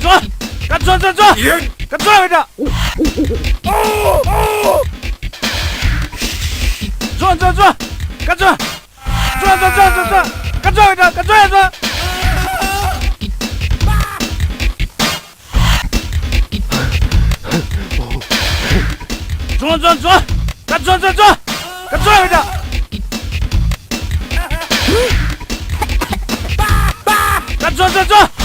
转，赶转，赶转一点。转，赶转，赶转一点，赶转一点。转，赶转一点。赶转。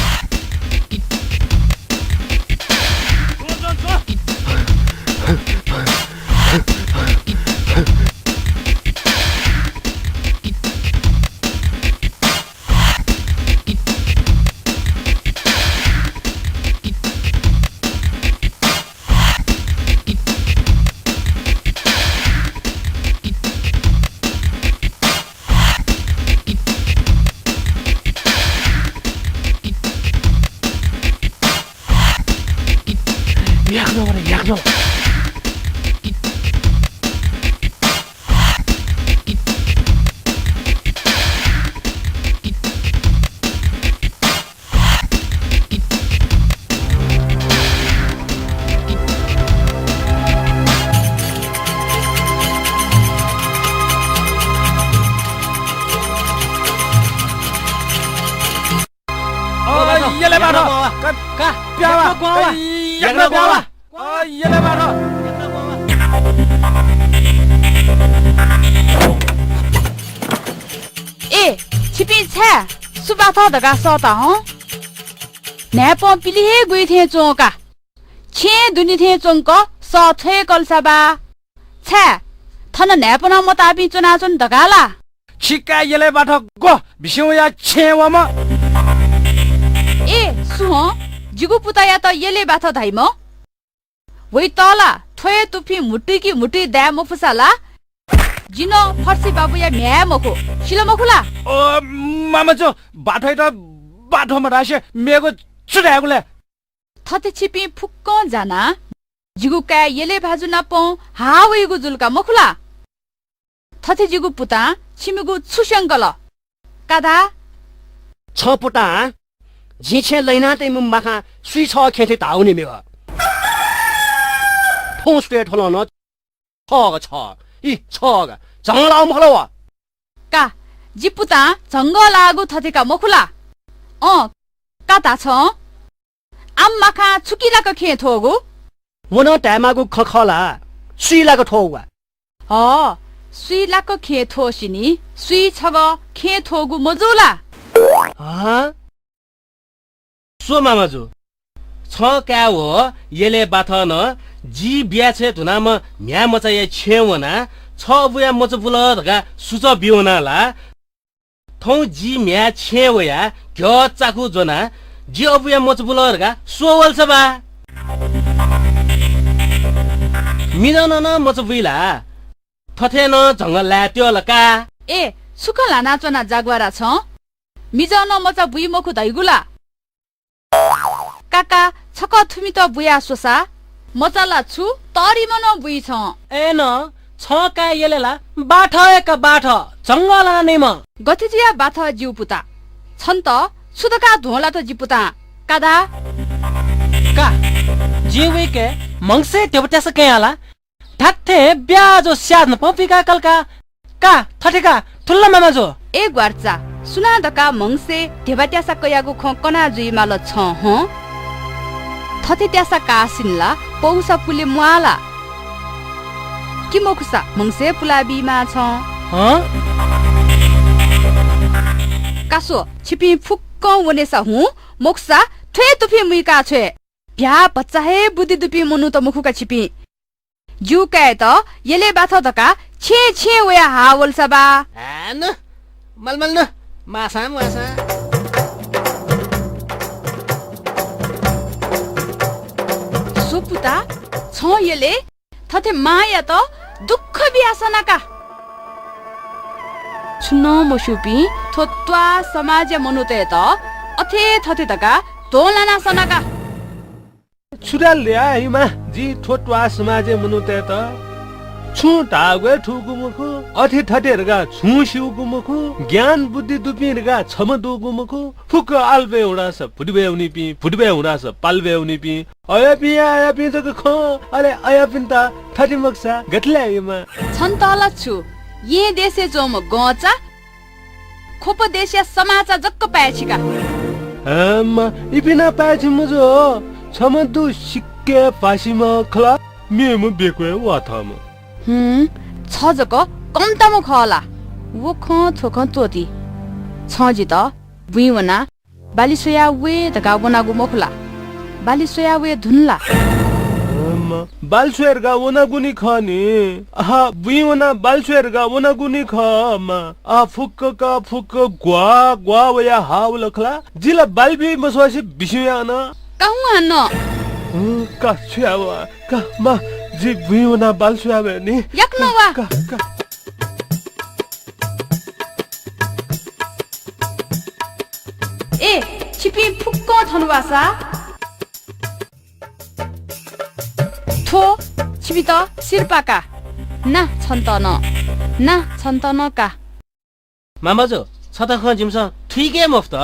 약 넣어. Ye le ba tho. Ka, Pya ba. Yak na kwa ba. Ye le ba tho. 에, 집이 차. 수바터 다가 써다 어? 내번 빌리해 구이thiên 종가. 체 눈이thiên 종거 서퇴 걸사바. 차. 터는 내번아 뭐 답이 전화 좀 다가라. Chika ye le ba tho go. Bishin ya chen wa ma. 에, 수호. 지구부다야 더 예레 바터 다이모. 왜 떠라. 토에 두피 무티 대 모프살라. 지노 퍼시 바부야 매 먹고 실어 먹고라. Mama jo ba tho ma da she me ko chudai ko le. 터테 치피 푹 꺼잖아. 지구가 예레 바주나 뽕 하위고 줄까 먹고라. 터테 지구부다 치미고 추샹걸어. 까다. Cho puta. Jiche leina te mum maka sui cho khe tao ni me wa. Thong sui tholo no. cho. 이 처가 정라움 하러와. 까 지부다 정거라고 터테가 먹고라. 까다 쳐. 암마카 축기라고 खे 토고. 원어 대마고 커커라. 수이라고 토와. 수이라고 खे 토시니 수이 저거 खे 토고 뭐줄라. 아? 소마마주 처가워 예레 바터너 지 비아체 두나마 냐모자의 체원나 처부야 모자 불러다가 수저 비오나라 통지 냐 체워야 겨 짜고 줘나 지어부야 모자 불러다가 수월서봐 미나나나 모자 부이라 터테너 정말 라뛰어라까 에 수컬라나 쩌나 자과라 쳐. 미저너 모자 부이 먹고 다이구라. 까까 척어 투미터 부야 쏘사. 모자라 추 떠리면은 부이 쳐. 에너 처가 예레라 바터에까 바터 정갈라 네마. 거티지야 바터 지우부다. 천떠 수다가 돈라터 지부다. 까다. 까 지웨게 멍세 데부터서 깨야라. 다테 벼조 샤는 뽀피가 깔까. 까 터테가 둘라마마조. 에 과르자. 수나다가 멍세 데바티아사 거야고 콩거나 주이말로 쳐. 허? 터테티아사 까신라 보우사 풀리 무알라. 기모쿠사 멍세 풀라비마 쳐. 까소 치피 푹꺼 원에서 후 목사 퇴두피 무이가 퇴. ဗျা बच्चाहे बुद्धि दुपी मनु त मुखुका छिपी जु काए त येले बाथो दका छे वे हावल सबा न मलमल न मासा सुपुता छ येले थथे माया त दुख बियासनाका छुनो मसुपी थोत्वा समाज मनुते त अथे थथे दका दोलाना सनाका Sudah lihat ima ji thotwa samaje munute to छु टागवे ठुकुमुखु अथे ठटेरगा छु शिवकुमुखु ज्ञान बुद्धि दुपिरगा छम दुकुमुखु फुक आल्बे उडास फुटबे उनी पि फुटबे उडास पाल्बे उनी पि आया पि जक ख अरे आया पिन्ता ठटी मक्सा गट्ल्यायमा छन् तल छु ये देशे जोम गचा खोप देशिया समाचा जक्क पाएछिका आमा इपिना पाछि मुजो छम दु सिक्के पासिमा खला मेम बेक्वे वाथम छ जक कम्तामो खला वो ख थोख तोती छ जि त बुइवना बालिसोया वे दगा वनागु मखला बालिसोया वे धुनला बालस्वेरगा वनागुनी खनी आहा बुइवना बालस्वेरगा वनागुनी खमा आ फुक्क ग्वा ग्वा वया हाउ लखला जिला बालबी मसवासी बिसिया न कहु न का छ्यावा का मा जी बुइवना बालस्वेया नि यक्नो वा ए छिपी फुक्क थनुवासा थो छिपी त सिरपाका ना छन्त न का मामाजो छत ख जिमस ठिकै मफ्त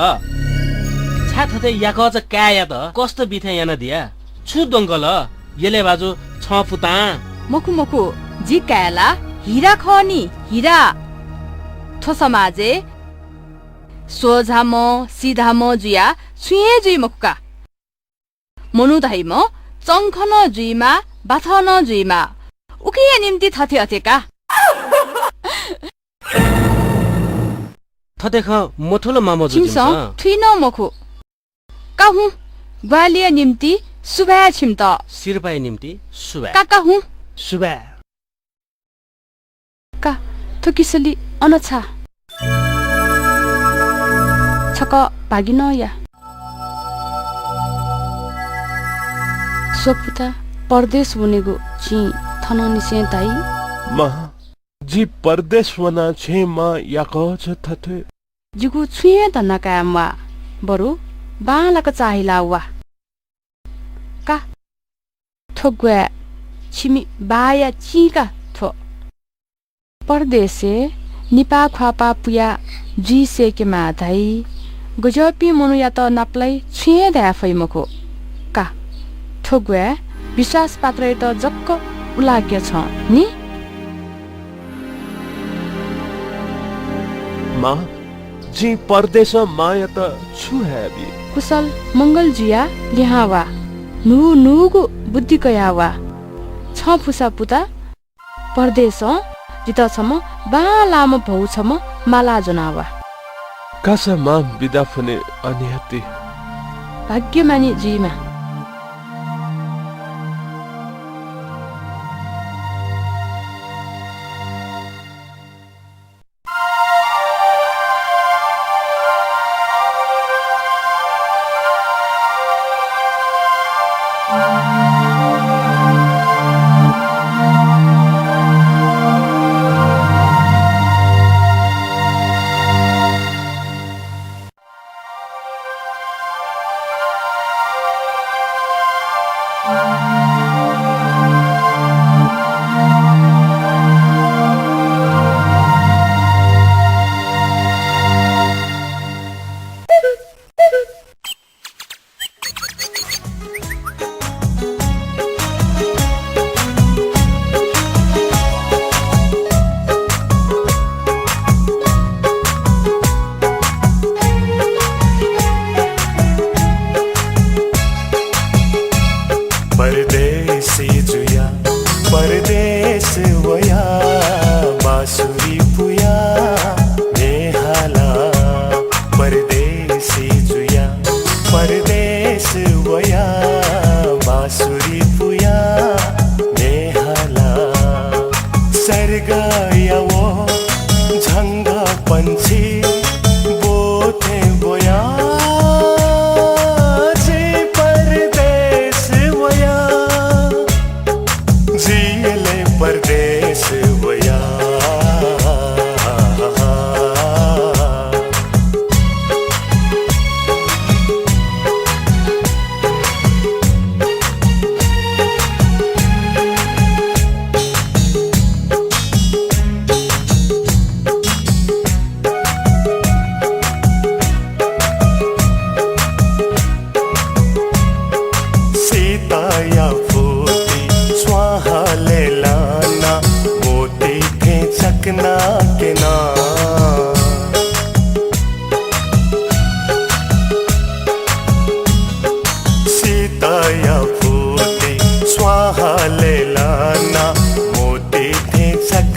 छा थते याक ज काया त कस्तो बिथे याना दिया छु दंगल येले बाजु छ फुता मखु जी काला हिरा खनी हिरा थो समाजे सोझामो सिधामो जुया सुये जुइ मखुका मनु दाइ म चंखन जुइमा बाथन जुइमा उकिया निम्ति थथे अथेका थते ख मोठलो मामोजो छिमस जिमस थुइन मखु काहु ग्वालिया निम्ति सुभा छिम त सिरपाई निम्ति सुबा काका हु सुबा का थुकिसली अनछा छक भागिन या सोपुता परदेश बनेगो ची थन निसे ताई मा जी परदेश वना छे मा याक छ थथे जुगु छुए त नकामवा बरु बालाको चाहिला वा का थोग्वा छिमी बाया चीका थो परदेशे निपा ख्वापा पुया जी से के माधाई गुजपी मनु या त नप्लाई छुए दा फैमको का थोग्वा विश्वास पात्र त जक्क उलाग्य छ नि मा जी परदेश माया त छु हेबी कुशल मंगल जिया लिहावा नुगु बुद्धि कयावा छ फुसा पुता परदेश जित छम बा लामो भौ छम माला जनावा कासा मा बिदा फने अनिहति भाग्यमानी जीमा परदेसी जुया परदेश वया बासुरी पुया नेहाला परदेसी जुया परदेश वया बासुरी पुया नेहाला सरगया वो झंग पंछी बोथे बोया परदेश वया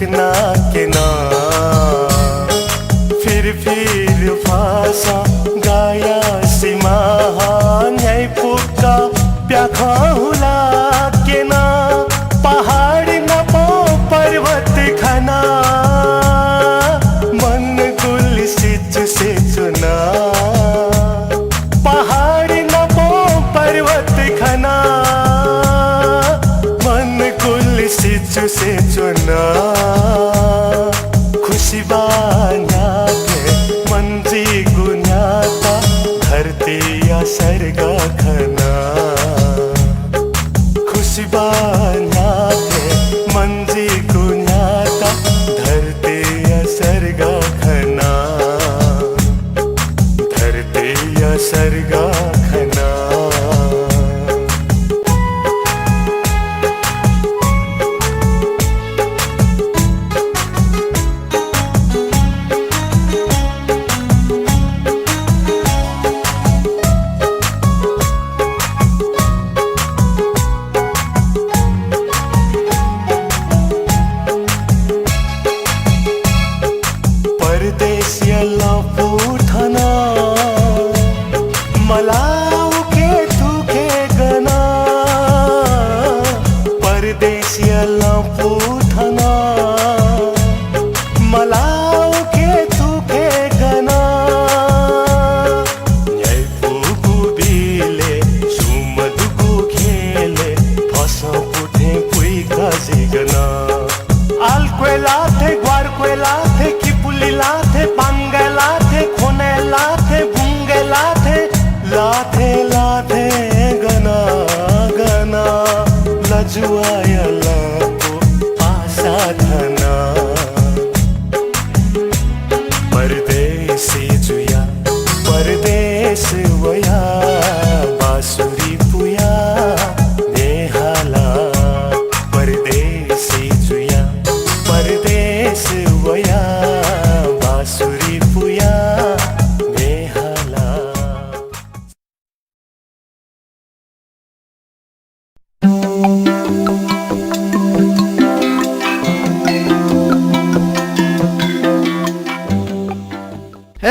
सकना के ना फिर भाषा गाया सीमा न्याय पुका प्याखा हुला के ना पहाड़ न पो पर्वत खना मन गुल सिच से चुना पहाड़ न पो पर्वत खना मन गुल सिच से चुना खुशी बान्या मंजी गुन्याता धरती या सर्ग खना खुशी बान्या मंजी गुन्याता धरती या सर्ग खना धरती या सर्ग खना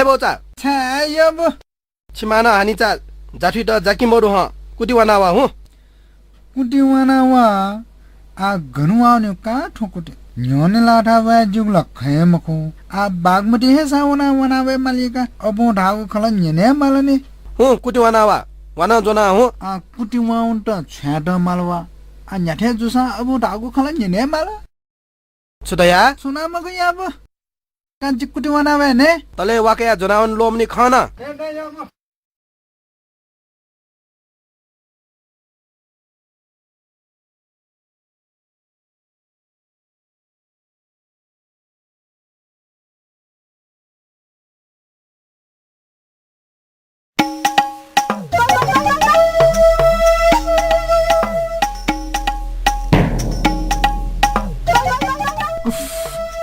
बोचा छायब छिमाना हानिचा जाठी द जाकी मोरु ह कुटिवाना वा हु कुटिवाना वा आ गनुवा ने का ठोकुटे न्योने लाठा वा जुगला खयमको आ बागमती हे सावना वनावे मालिका अबो ढागु खला न्यने मालने हु कुटिवाना वा वाना जोना हु आ कुटिवाउन त छ्याड मालवा आ न्याठे जुसा अबो ढागु खला न्यने माला सुदया सुना मगो याब कांची कुटिवाना वे ने तले वाकया जोनावन लोमनी खाना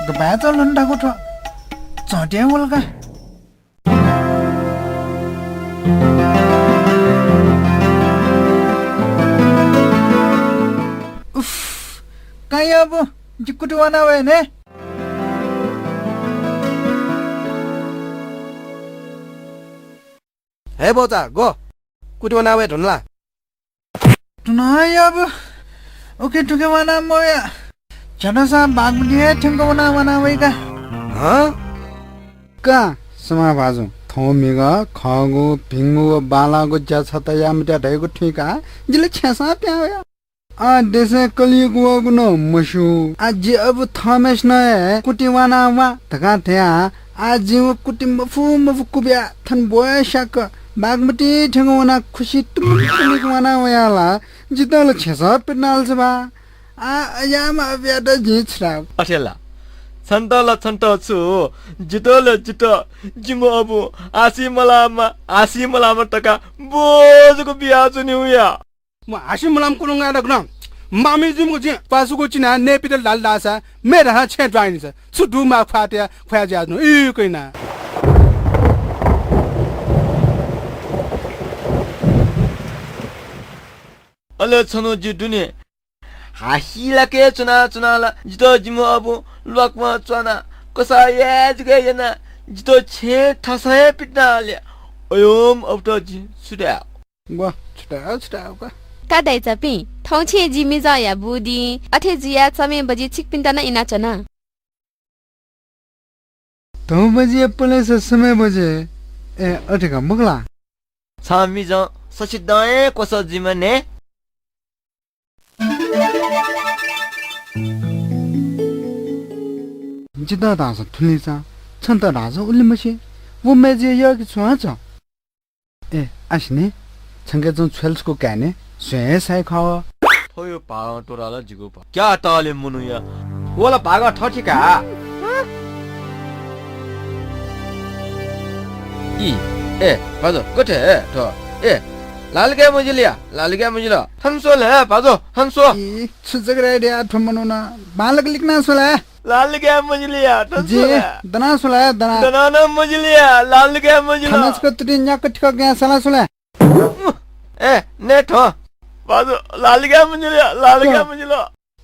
गबाचा लंडा गोठ चट्या वलका उफ काय अब जिकुटवाना वे ने हे बोचा गो कुटिवाना वे ढुनला तुनाय अब ओके टुकेवाना मोया चनसा बागमुदिए ठंगवना वना वेका हाँ का समा भाजु थोमिगा खगु भिंगु बालागु जछता यामटा ढैगु ठिका जिले छसा प्याया आ देसे कलिगु गुनो मशु आज अब थमेस न कुटिवाना वा तका थया आज कुटि मफु मफु कुब्या थन बोयशाक बागमती ठंगवना खुशी तुमिगुना वयाला जितल छसा पिनाल छबा आ यामा ब्यादा जिछरा अठेला छन्तला छन्त छु जितोले जित जिमो अबु आसी मलामा टका बोजको बिहा चुनि उया म आसी मलाम कुलुङा दग्न मामी जिमको जि पासुको चिना नेपिदल लाल दासा मेरा हा छे ड्राइन छ छुदु मा फाट्या ख्या ज्याजनु इ कइना अले छनो जिटुने हासिला के चुनाला जितो जिमो अबु लकमा चना कसा याज गएन जितो छे ठसाए पिट्नाले अयोम औतो जी सुड्या वा छुटाउ का 噶带着病，同切吉米早也不的，而且只要上面不就吃冰的那一那着呢。 9 बजे पले से समय बजे ए अटेका मगला छामिज सचिदाए कोस जिमने जिदा दास थुलिसा छन्त राज उले मसे वो मेजे या कि छुआछ ए आसिने छंगे जन छेल्सको काने स्वे साइ खाव थोयो पाग टोराला जिगो पा क्या ताले मुनुया वला भाग ठठिका ए बाजो कठे तो ए लालगे मुजिला हमसो ले बाजो हमसो ई छुजगरे दे ठमनो ना बालक लिखना सोला लालगे मुजिलिया जी दना सोला दना दना मुजिलिया लालगे मुजिला खनस को तुरी न्या कठका गया सला सोला ए ने ठो बाजो लालगे मुजिला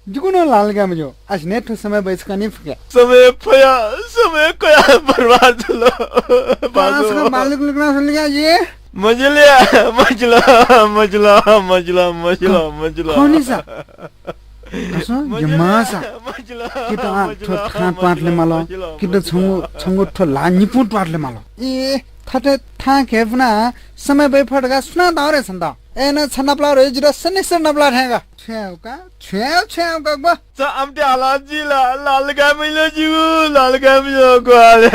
जुगुनो लाल गया मुझे आज नेट समय बैस का नहीं फके समय कया बर्बाद लो बाजो बालक लिखना सुन लिया ये मुजिलिया मजला कौन सा कसो यमासा किता ठो थान पाटले मालो किता छंगो ठो लानिपुट पाटले मालो ए थटे था केफना समय बै फटगा सुना दारे संदा ए न छनाप्ला रे जिरा सनेसर नप्ला ठेगा छेउ का गबा सा आमते आलाजिला लालगा मिलो गाले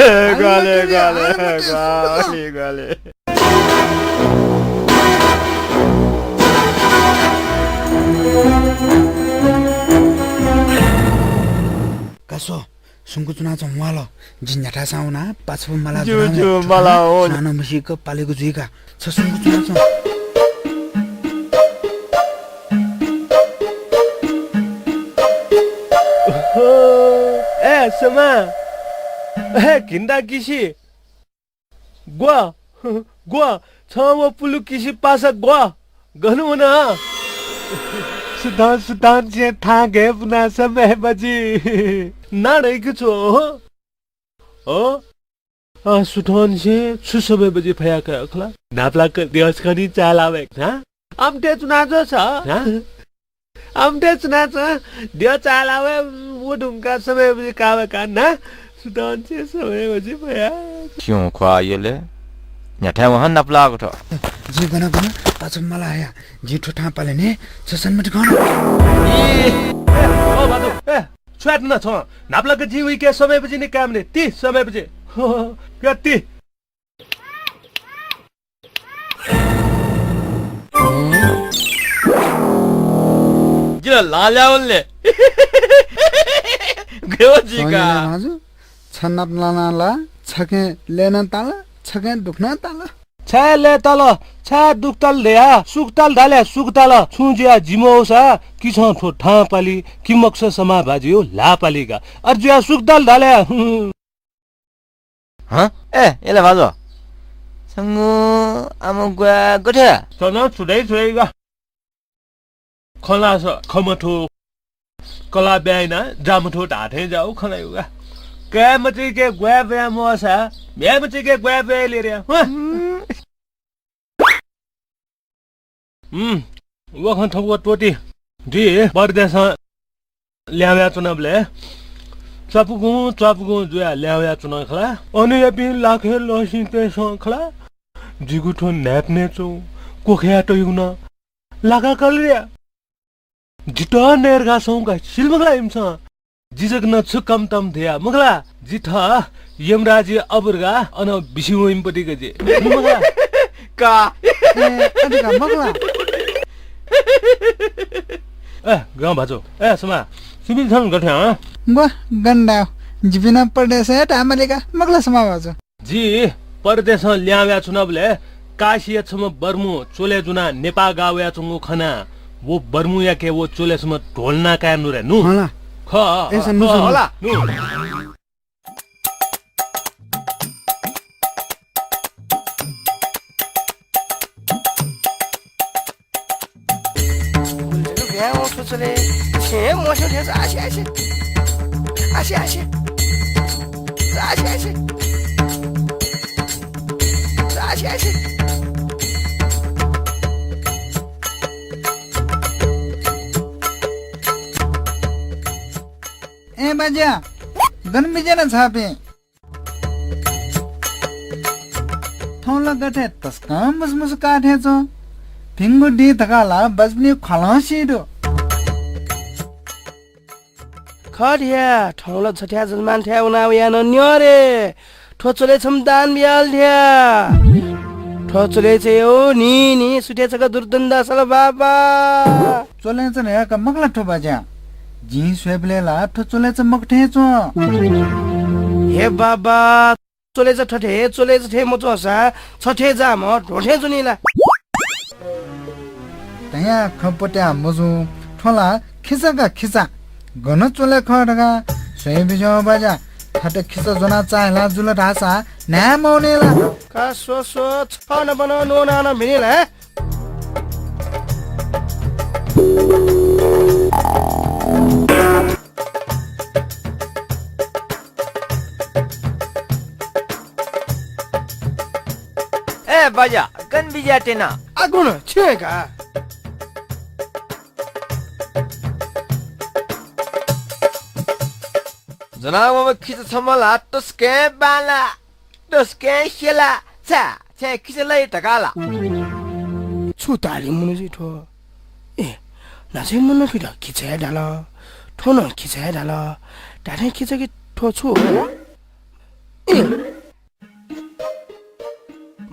कसो सुंगु चुना चमवालो जिन्याटा साउना पाछो मला जो मला हो नानो मसिक पालेको जुइका छ सुंगु चुना छ ए समा ए किंदा किसी ग्वा छाव पुलु किसी पासा ग्वा गनु न सुदान जे था गे पुना समय बजी ना रे कुछो हो सुदान जे छु समय बजी भया का खला नापला क दिवस कनी चालावे हा आमते चुना जो छ हा आमते चुना छ दियो चालावे वो ढुंगा समय बजी कावे का ना सुदान जे समय बजी भया क्यों ख्वायले न्याठा वहां नपला को जी गना पाछो मला आया जी ठोठा पाले ने ससन मत गन ओ बादो ए छ्याट न छ नापला के जीवी के समय बजी ने काम ने ती समय बजी कति जिला लाल्याउले गयो का हजुर छन्नप लानाला छके लेन ताला छके दुख्न ताला छले तल छा दुक्तल ल्या सुक्तल धाले सुक्तल छुजिया जिमौसा कि छ ठो ठा पाली कि मक्स समा भाजियो ला पालीका अर्जुया सुक्तल धाले ह ए एले भाजो संगु आमो ग्वा गथे तना छुदैगा खला छ खमठो कला ब्याइना जामठो ढाठे जाऊ खलायुगा के मचे के ग्वा ब्या मोसा मे मचे के ग्वा ब्या लेरे वखन थपको टोटी जी परदेश ल्याव्या चुनावले चपगु जुया ल्याव्या चुनाव खला अनि यपि लाखे लसिते खला जिगुठो न्याप्ने चौ कोखया टयुन लागा कलरिया जिटा नेरगा सौका सिलमगला इमस जिजक न छुकम तम थिया मगला जिठा यमराजी अबुरगा अन बिसिमो इमपटी गजे मगला का अदिका मगला ए गाउँ भाजो ए समा सिमिल छन् गथे ह ब गन्डा जिबिना परदेश टामलेका मगला समा बाजो जी परदेश ल्याव्या चुनावले काशिया छम बर्मु चोले जुना नेपा गाव्या चुंगु खना वो बर्मु या के वो चोले सम ढोलना का नुरे नु होला ख ऐसा नु होला 아시 아시 아시 아시 아시 아시 ए बाजा गन बिजेन छापे थौला गठे तस्का मुसमुस काठे छ भिंगु डी धकाला बजनी खलासिडो खडिया ठौला छठ्या जन्मान थ्या उना यान न्यरे ठोचले छम दान बियाल थ्या ठोचले छ यो नि सुटे छका दुर्दन्दा सल बाबा चोले छ ने का मगला ठो बाजा जी स्वेबलेला ठो चोले छ मगठे छ हे बाबा चोले छ ठठे चोले छ ठे मचो सा छठे जा म ढोठे जुनीला तया खपट्या मजु ठोला खिचा खिचा गन चोले खडगा सही बिजो बाजा खटे खिचा जना चाहला जुल ढासा ना मौनेला का सो छ न बन नो ना न भिनेला ए बाजा गन बिजा टेना आगुन छेका जनावमा खिच छमला टस्के बाला टस्के शेला छा छे खिचलाई टकाला छुताली मुनुजी ठो ए नासे मुनु फिर खिचाय डाल ठो न खिचाय डाल डाले खिचके ठो छु ए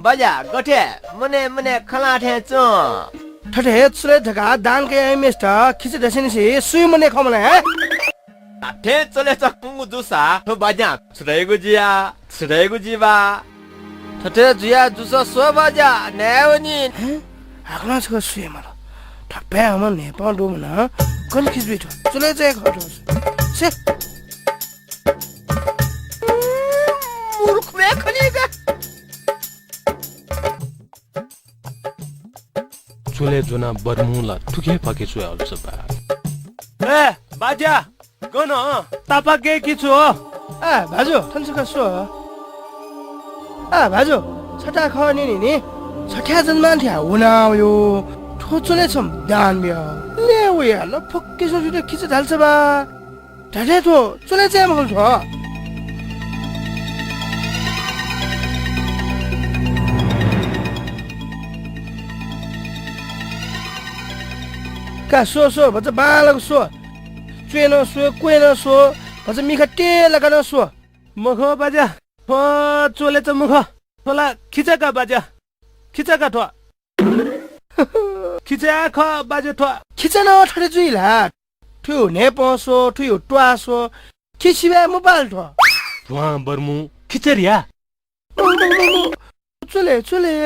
बाजा गठे मने खला ठे चो ठठे छुले धका दान के मिस्टर खिच दसिन से सुई मने खमले है ठे चले चकुंगु जुसा ठो बाजा छुरेगु जिबा ठठे जुया जुसा सो बाजा नेवनी आखला छ सुई मरो ठप्पे हम ने पाडो न कन खिच बिठो चले जाय खटो से मूर्ख में खनीगा चुले जुना बर्मुला ठुके पके छु आल सबा ए बाजा गन तापा के किछु आ भाजो थन्सुका सो आ भाजो छटा ख नि छठ्या जन्मान थ्या उनाउ यो ठोचले छम दान बिया ले उया ल फक्के सो जुटे खिच ढाल्छ बा ढाडे थो चले चाहिँ मगल छ का सो भन्छ बालको सो चुएन सो कुएन सो भन्छ मिखा टेला गर्न सो मुख बाजा चोले त मुख थोला खिचका बाजा खिचका ठो खिचा ख बाजा ठो खिचन ठरे जुइला ठुयो ने पसो ठुयो ट्वासो खिसिबे मोबाइल ठो वहाँ बर्मु खिचरिया चले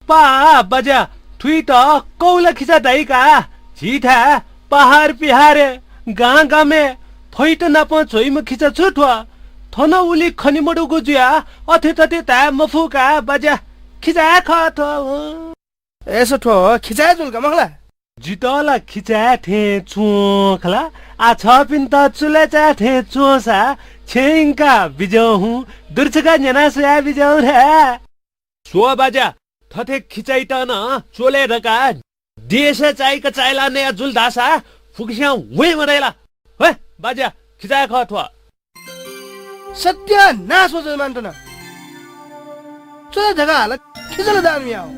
पा बाजा ठुई त कौला खिचा दाइका झिठा पहाड़ पिहारे गाँ में फैट नाप छोइम खिचा छुटवा थन उली खनि मडुको जुया अथे तथे ता मफुका बाजा खिचा खथ यसो ठो खिचा जुलका मखला जितला खिचा थे चोखला आ छ पिन त चुले चा थे चोसा छेंका बिजौ हूं दुर्छका जना सोया बिजौ रे सो बाजा थथे खिचाइ त न चोले रका देश चाइका चाइला ने जुल दासा फुकिया वे मरेला हे बाजा खिचा खथवा सत्य नाश हो जमान त न चले जगा हाल खिचल दामी आउ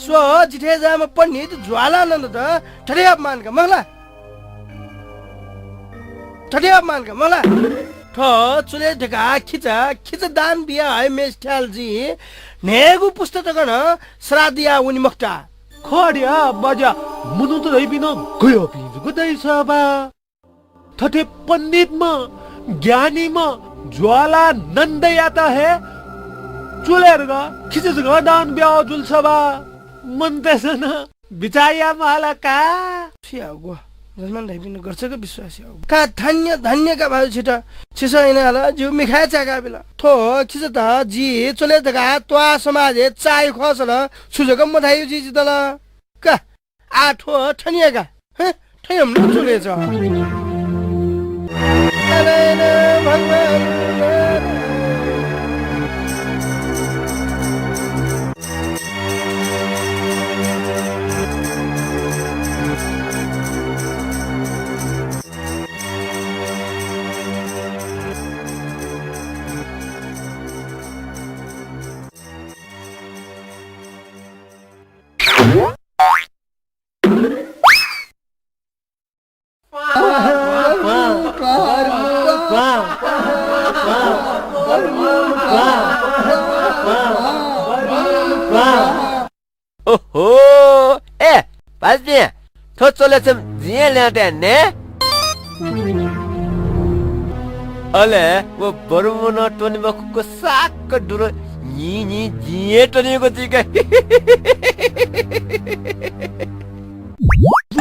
सो जिथे जाम पन्नी त ज्वाला नन्द त ठरे अपमान का मगला ठो चुले ढका खिच दान बिया है मेस्टाल जी नेगु पुस्तक गन श्रादिया उनी मक्ता खडिया बाजा मुनु त दै बिन गयो पिजुको दै सबा थथे पंडित म ज्ञानी म ज्वाला नन्द याता है चुलेर ग खिचस ग दान ब्याउ जुल सबा मन तेसन बिचाया माला का सियागो जसमान दै बिन गर्छ के विश्वास का धन्य का भाउ छिटा छिसा इनाला जु मिखाय चाका बिला थो खिच त जी चले दगा त्वा समाजे चाइ खसल सुजक मथाइ जी दल का आठो ठनियाका ह ठयम न चले छ अरे 오호 에 맞지 더 쫄렸으면 지혜한테 알레 뭐 버르모나 돈이 먹고 싹거 누르 니니 지혜 돈이 거 지가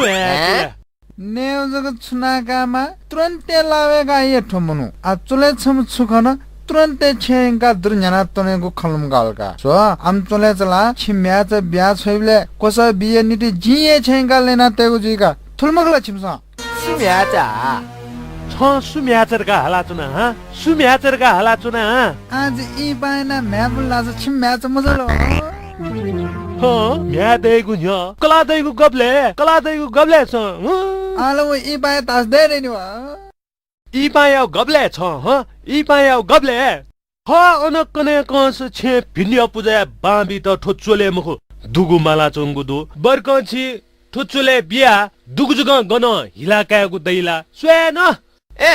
왜 नेउ जग छुनाकामा तुरन्ते लावेगा ये ठोमनु आ चुले छम छुखन तुरन्ते छेंगा दुर्जना तनेगु खलम गालका सो आम चुले चला छिम्याच ब्या छैबले कोस बिए निति जिए छेंगा लेना तेगु जिगा थुलमगला छिमसा 심야자 저 수미아저가 할라주나 수미아저가 할라주나 आज ई बायना म्याबुलाज छिम्याच मजलो म्यादैगु냐 कलादैगु गब्ले छ आलो ई बाय तास देरे नि वा 이봐요 गब्ले छ 이봐요 गब्ले 어नकने कस छे भिन्य पुजा बाबी त ठोचोले मुखु दुगु माला चंगुदु बरकछि ठोचोले बिया दुगुजुग गन हिलाकायगु दैला स्वेन 에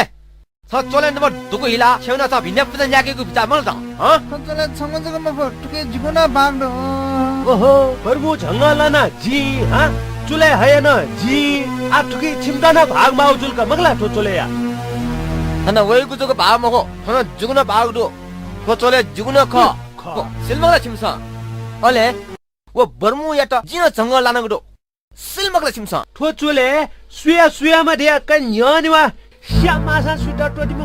서쫄렌 뭐 누구 일아 채우나서 빈내부던 야기고 비자 멀다 어? 컨트롤 청원저가 뭐 어떻게 지구나 방도 ओहो बरबु झंगालाना जी हां चुले हैन जी आठुकी छिमदाना भाग माउ जुलका मगला ठोचोले या 하나 월구조가 마음먹어 하나 죽으나 마우도 서쫄에 죽으나 커 쓸먹라 침사 얼레 뭐 버무야다 지나 정걸 나는 것도 쓸먹라 침사 ठोचोले सुया दिया कन यनिवा श्यामासा सुटा टोटिमु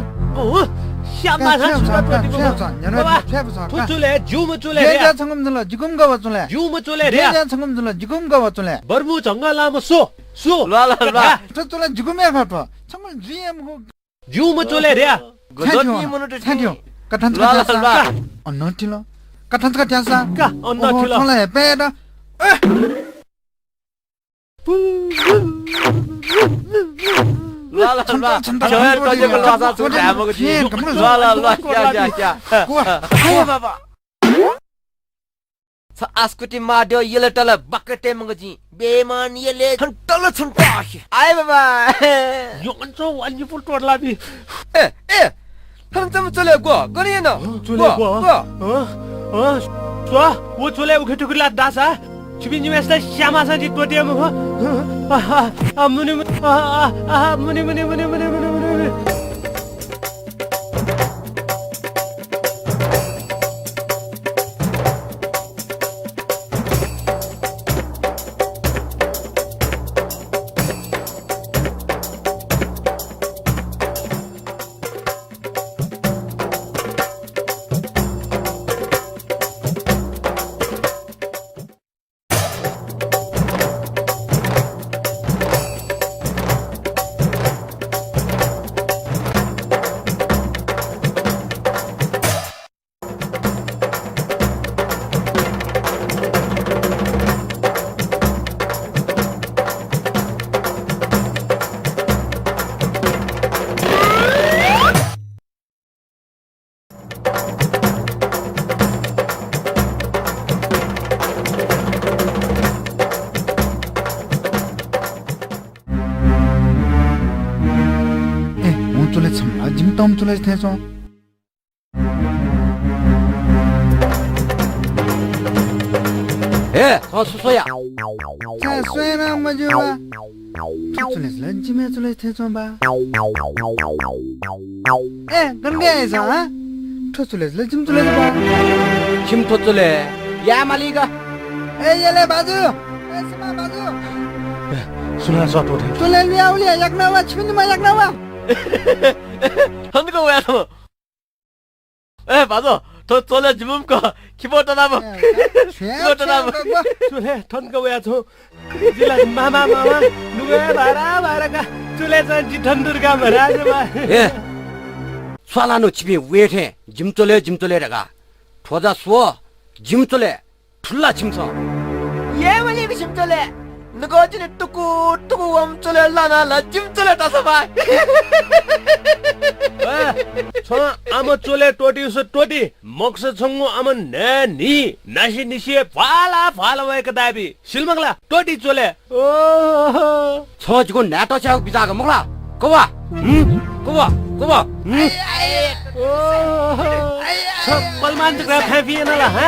श्यामासा सुटा टोटिमु ठोचोले जुमचोले रे 예자 청금 들러 지금 가봐 줄래 जुमचोले रे 예자 청금 들러 지금 가봐 줄래 बरबु झंगालामा सो 라라라 저쪽에 지금에 가봐 청금 주에 뭐 जुमचोले रे 거저니 문을 산디오 까탄 라라라 까탄 언너틸러 까탄 까탄사 का अन्ना थिला 청래 빼다 라라라 저야 떠지고 라사 좀 해먹지 라라라 야야야 아야 봐봐 사 아스쿠티 마디오 일레탈라 바크테 먹지 बेमान ये ले ठंडल ठंडा आए बाबा योंचो वाली फुल टोडलाबी ए हम चले गो गनिए न चले गो स्वा वो चले उखे टुकुला दासा छिबिन जिमेस्ता श्यामासा जी टोटिया म मुनि 지금 땀 해서 에 수소야 자 쇠나 뭐죠 봐 툴레스 지메 해서 봐 에 그런게 해서 툴레스 지금 봐 김토틀레 야 말리가 에 얘네 봐줘 에스마 봐줘 सुना सटो थे 툴레 리아울리아 약 나와 치민도 약 나와 하는 거 왜야 너? 에 맞아. 더 쫄려 지금 거 키보드 나무. 키보드 나무. चुले ठन्क वया छौ जिला मामा नुगे बारा बाराका चुले चाहिँ ठन्दुरका भराज बा 예. स्वालानो छिपे वेठे जिमचोले रगा ठोजा सो जिमचोले ठुल्ला छिमछ 예원이 그 심절래 너거지네 뚜꾸 엄절래 라나라 짐절래 다서봐 ছ आमा चोले टोटी उस टोटी मक्स छंगु आमा नानी नासी निसी फाला भएको दाबी सिलमगला टोटी चोले ओ छजको नाटो छ्याउ बिजाको मगला कोवा पलमान जगा फाफिएनला ह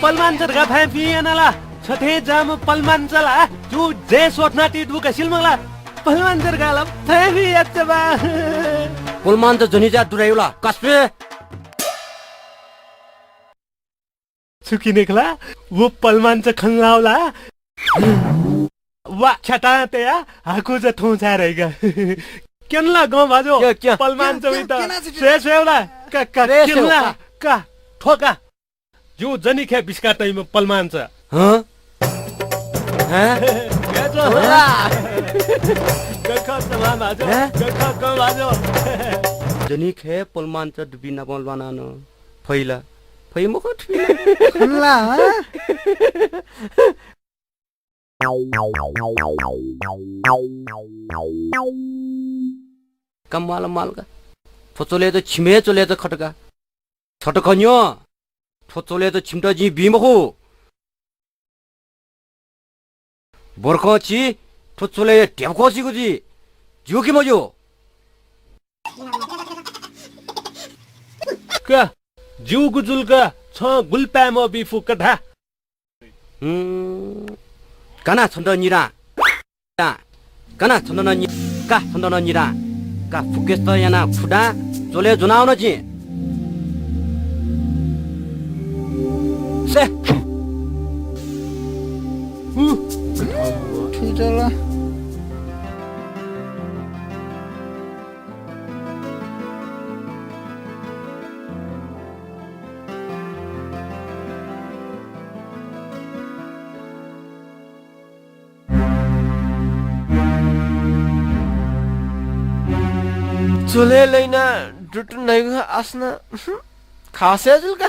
पलमान जगा फाफिएनला छथे जाम पलमान चला जु जे सोटनाटी दुका सिलमगला पलमान जगाला फाफिएचबा पुलमान त जनिजा दुरायुला कसपे सुकिनेकला वो पलमान च खनलाउला वा छटा तेया हाकु ज थोचा रहेगा केनला गाउँ बाजो पलमान चविता सेसेउला का केनला का ठोका जो जनी खे बिस्का टाइम पलमान छ गजो गखा समा बाजो गखा गाउँ बाजो जनी खे पुलमान त दुबिना बलवाना न फैला फै मख खनला कमाल मालका फोचोले त छिमे चोले त खटका छटकन्यो फोचोले त छिमटा जी बिमखो बर्खची फोचोले टेपखोसी गुजी जोकी मजो का जिउ गुजुलका छ गुल्पाम बिफु कथा काना छन्द निरा काना छन्द नि का छन्द निरा का फुकेस त याना फुडा चोले जुनाउन जी से ठिजला चोले लैना डुट नैगा आसना खासे जुलका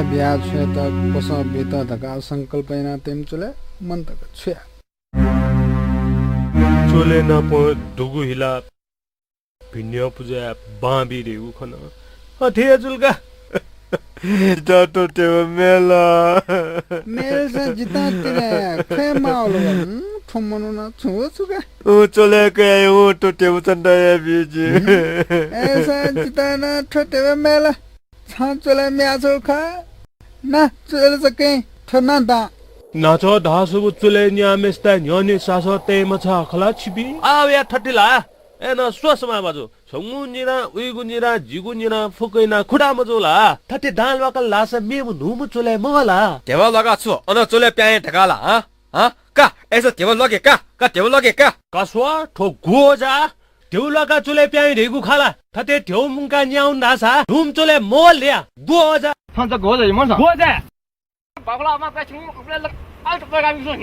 बिहा छुए त कोस बित धका संकल्प हैन तेम चले मन तक छुया चोले न प दुगु हिला भिन्य पूजा बाबी रेउ खन अथे जुलका जातो त्यो मेला मेल से जिता तिरे खे माउलो ठुमनु न छुका ओ चोले के ओ तो त्यो चन्दा बिजी ऐसा जिता न ठटे मेला छा चले म्याजो खा ना चले सके ठना दा नाचो दासु चोले न्यामेस्ता न्यने सासो ते मछा खला छिबी आवे ठटिला एन स्वसमा बाजु छंगुनिरा उइगुनिरा जिगुनिरा फुकैना खुडा मजोला ठटे दाल वाकल लास मेमु नुमु चोले मगला देवा लगा छु अन चोले प्याए ढकाला ह का ऐसा देवा लगे का देवा लगे का कसवा ठो गोजा देउलाका चोले प्याइ रेगु खाला ठटे ठेउ मुंका न्याउ नासा नुम चोले मोल ल्या गोजा फन्छ गोजा मन गोजा बाबला मा का छु कपले आउट पर गामी छु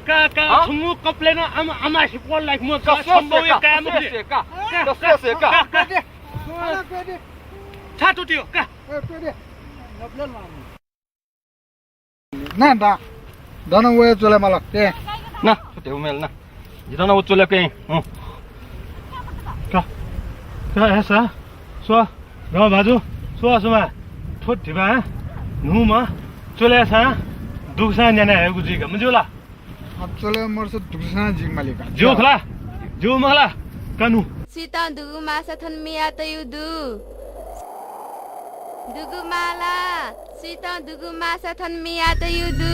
का छुमु कप्लेन आमा सिपोल लाइक म का सम्भव का मुले का छाटो त्यो का ना दा दन वे चले मला के ना त्यो मेल ना जितना वो चोले के का ऐसा सो र बाजु सो असमा ठोट थिबा नुमा चोले सा दुखसा न्याना हेगु जिगा मजुला अब चले मर्स दुखसा जिग मालिका जो खला जो मला कानु सीता दुगु मासा थन मिया त युदु दुगु माला सीता दुगु मासा थन मिया त युदु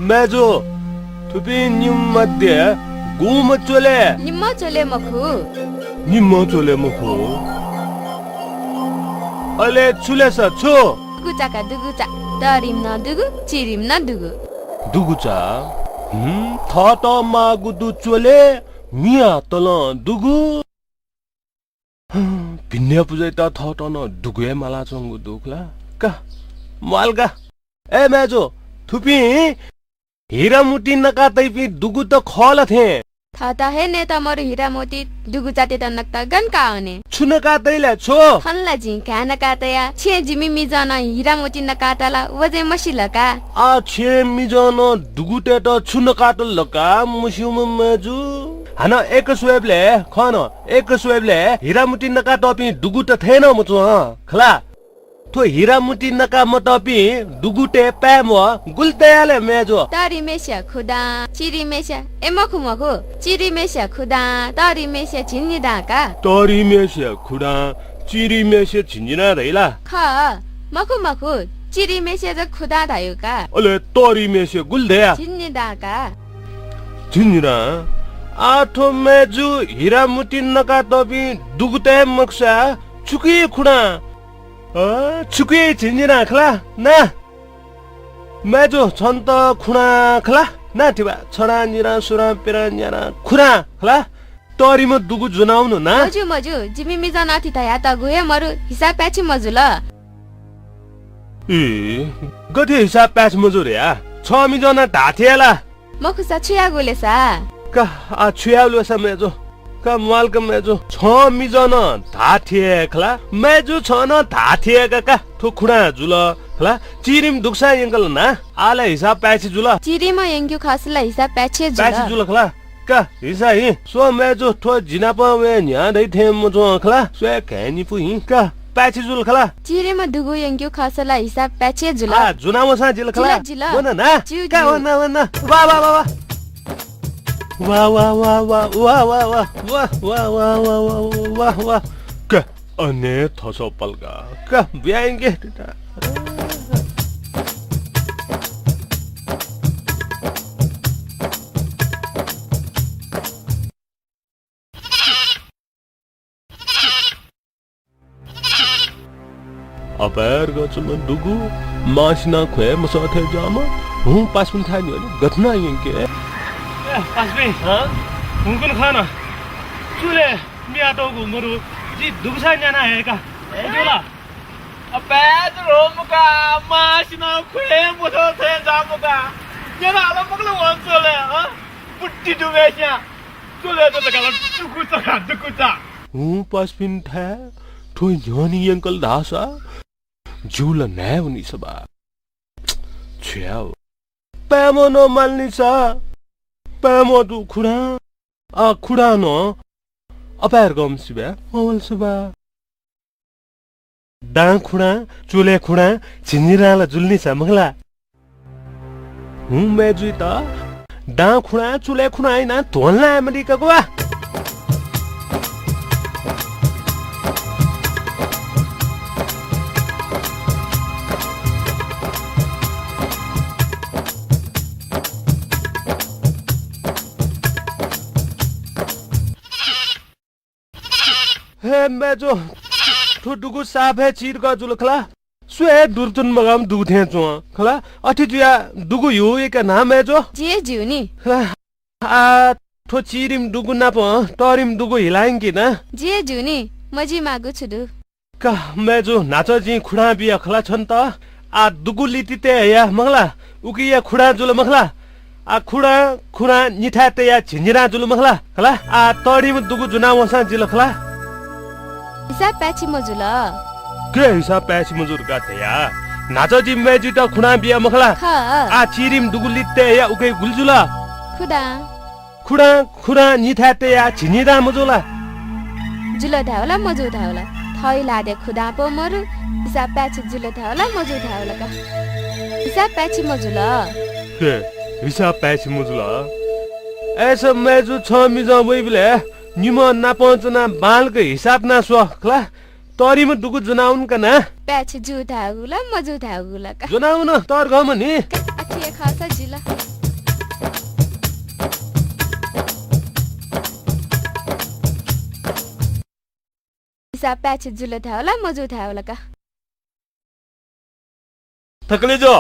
मेजो थुपी निम मध्ये गुम चोले निम्म चले मखु निम चोले मुखो अले चुले स छु गुचाका दुगुचा दरिम न दुगु चिरिम न दुगु दुगुचा थ त मा गुदु चोले 미야 떨어 누구 빈내 부자이다 더더너 누구의 말아 정구 누구라 까 말가 ए मेजो थुपी हीरा मुटी नकातै पि दुगु त खल थे थाता है नेता मरु हीरा मोती दुगु जाते त नक्ता गन काउने छुन कातैले छो खनला जी काना कातया छे जिमी मिजना हीरा मोती नकातला वजे मसिलका आ छे मिजन दुगु ते त छुन कातल लका मुसिम मेजु हन एक स्वेबले खन एक स्वेबले हीरा मुटी नकात पि दुगु त थेन मुचो खला तो हीरा मुटी नका मतपि दुगुटे प्याम गुल्तयाले मेजो तारी मेस्या खुदा चिरी मेस्या ए मखु मखु चिरी मेस्या खुदा तारी मेस्या छिन्नी दाका तरी मेसे खुडा चिरी मेसे छिन्जिना रैला ख मखु मखु चिरी मेस्या ज खुदा धायुका अले तरी मेसे गुल्दया छिन्नी दाका छिन्जिना आठो मेजु हीरा मुटी नका तपि दुगुटे मक्सा चुकी खुडा चुकी छिन्जिना खला ना मेजो छन्त खुडा खला ना थिबा छडा निरा सुरा पेरा न्यारा खुडा खला तरीमा दुगु जुनाउनु ना मजु मजु जिमी मिजना थि तया त गुए मरु हिसाब प्याछि मजुल ए गथे हिसाब प्याच मजुर या छ मिजना ढाथेला मखुसा छुया गोलेसा का आ छुयाउलो स मेजो का मालक मेजो छ मिजना ढाथे खला मेजो छ न ढाथे का थो खुडा जुल खला चिरिम दुक्सा यंगल ना आले हिसाब प्याछि जुल चिरीमा यंग्यु खासला हिसाब प्याछि प्याछि जुल खला का हिसा हि सो मेजो थो जिनाप वे न्या दै थे मजो खला स्वे कैनी पुहि का प्याछि जुल खला चिरीमा दुगु यंग्यु खासला हिसाब प्याछि जुल आ जुनामसा जिल खला जिल वन ना का वन वा वा वा वा वा वा वा वा वा वा वा वा वा वा वा वा का अने थसो पलगा का ब्याङ्गे अपर गचम दुगु मासिना खे मसाथे जामा हूं पासपुन थानी गथना यंके पासबे हुकुन खाना चुले मिया तो गुमरु जी दुगसा न्याना है का जोला अबेद रोमुका मासिना खुले मुथो थे जामुका न्याना आला मगले वंसले पुट्टी दुवेस्या चुले तो तकला दुकुचा हूं पासपिन था थो न्यानी अंकल दासा जुल नै उनी सबा छ्याउ पैमो न माल्नी सा पैमो दु खुडा आ खुडा न अपार गम सिबा मोल सबा डाङ खुडा चुले खुडा छिन्जिराला जुल्नी सा मगला हुँ मेजुई त डाङ खुडा चुले खुडा हैन धोल्ला अमेरिका गोवा हे मेजो ठुडुगु साफे चिरका जुलखला स्वे दुर्जुन मगाम दुथे चो खला अठी जुया दुगु यो एक नाम मेजो जे जिउनी आ ठो चिरिम दुगु नाप टरिम दुगु हिलाइंगी ना जे जुनी मजी मागु छुदु का मेजो नाच जी खुडा बिया खला छन त आ दुगु लितिते या मगला उकिया खुडा जुल मगला आ खुडा खुडा निठाते या झिन्जिरा जुल मगला खला आ टरिम दुगु जुना वसा जिल खला हिसाब प्याछि मजुल के हिसाब प्याछि मजुर गाते या नाचो जी मेजु त खुना बिया मखला ख आ चिरिम दुगुलिते या उके गुलजुला खुदा खुडा खुडा निथाते या छिनिरा मजुला जुल धावला मजु धावला थै लादे खुदा पो मरु हिसाब प्याछि जुल धावला मजु धावला का हिसाब प्याछि मजुल के हिसाब प्याछि मजुला ऐसा मेजु छ मिज वइबले निम नापचना बालको हिसाब ना सोखला तरिम दुगु जुनाउन कना प्याछि जु धागुला मजु धागुला का जुनाउन तर गम नि अठिए खासा जिला हिसाब प्याछि जुल धावला मजु धावला का थकले जो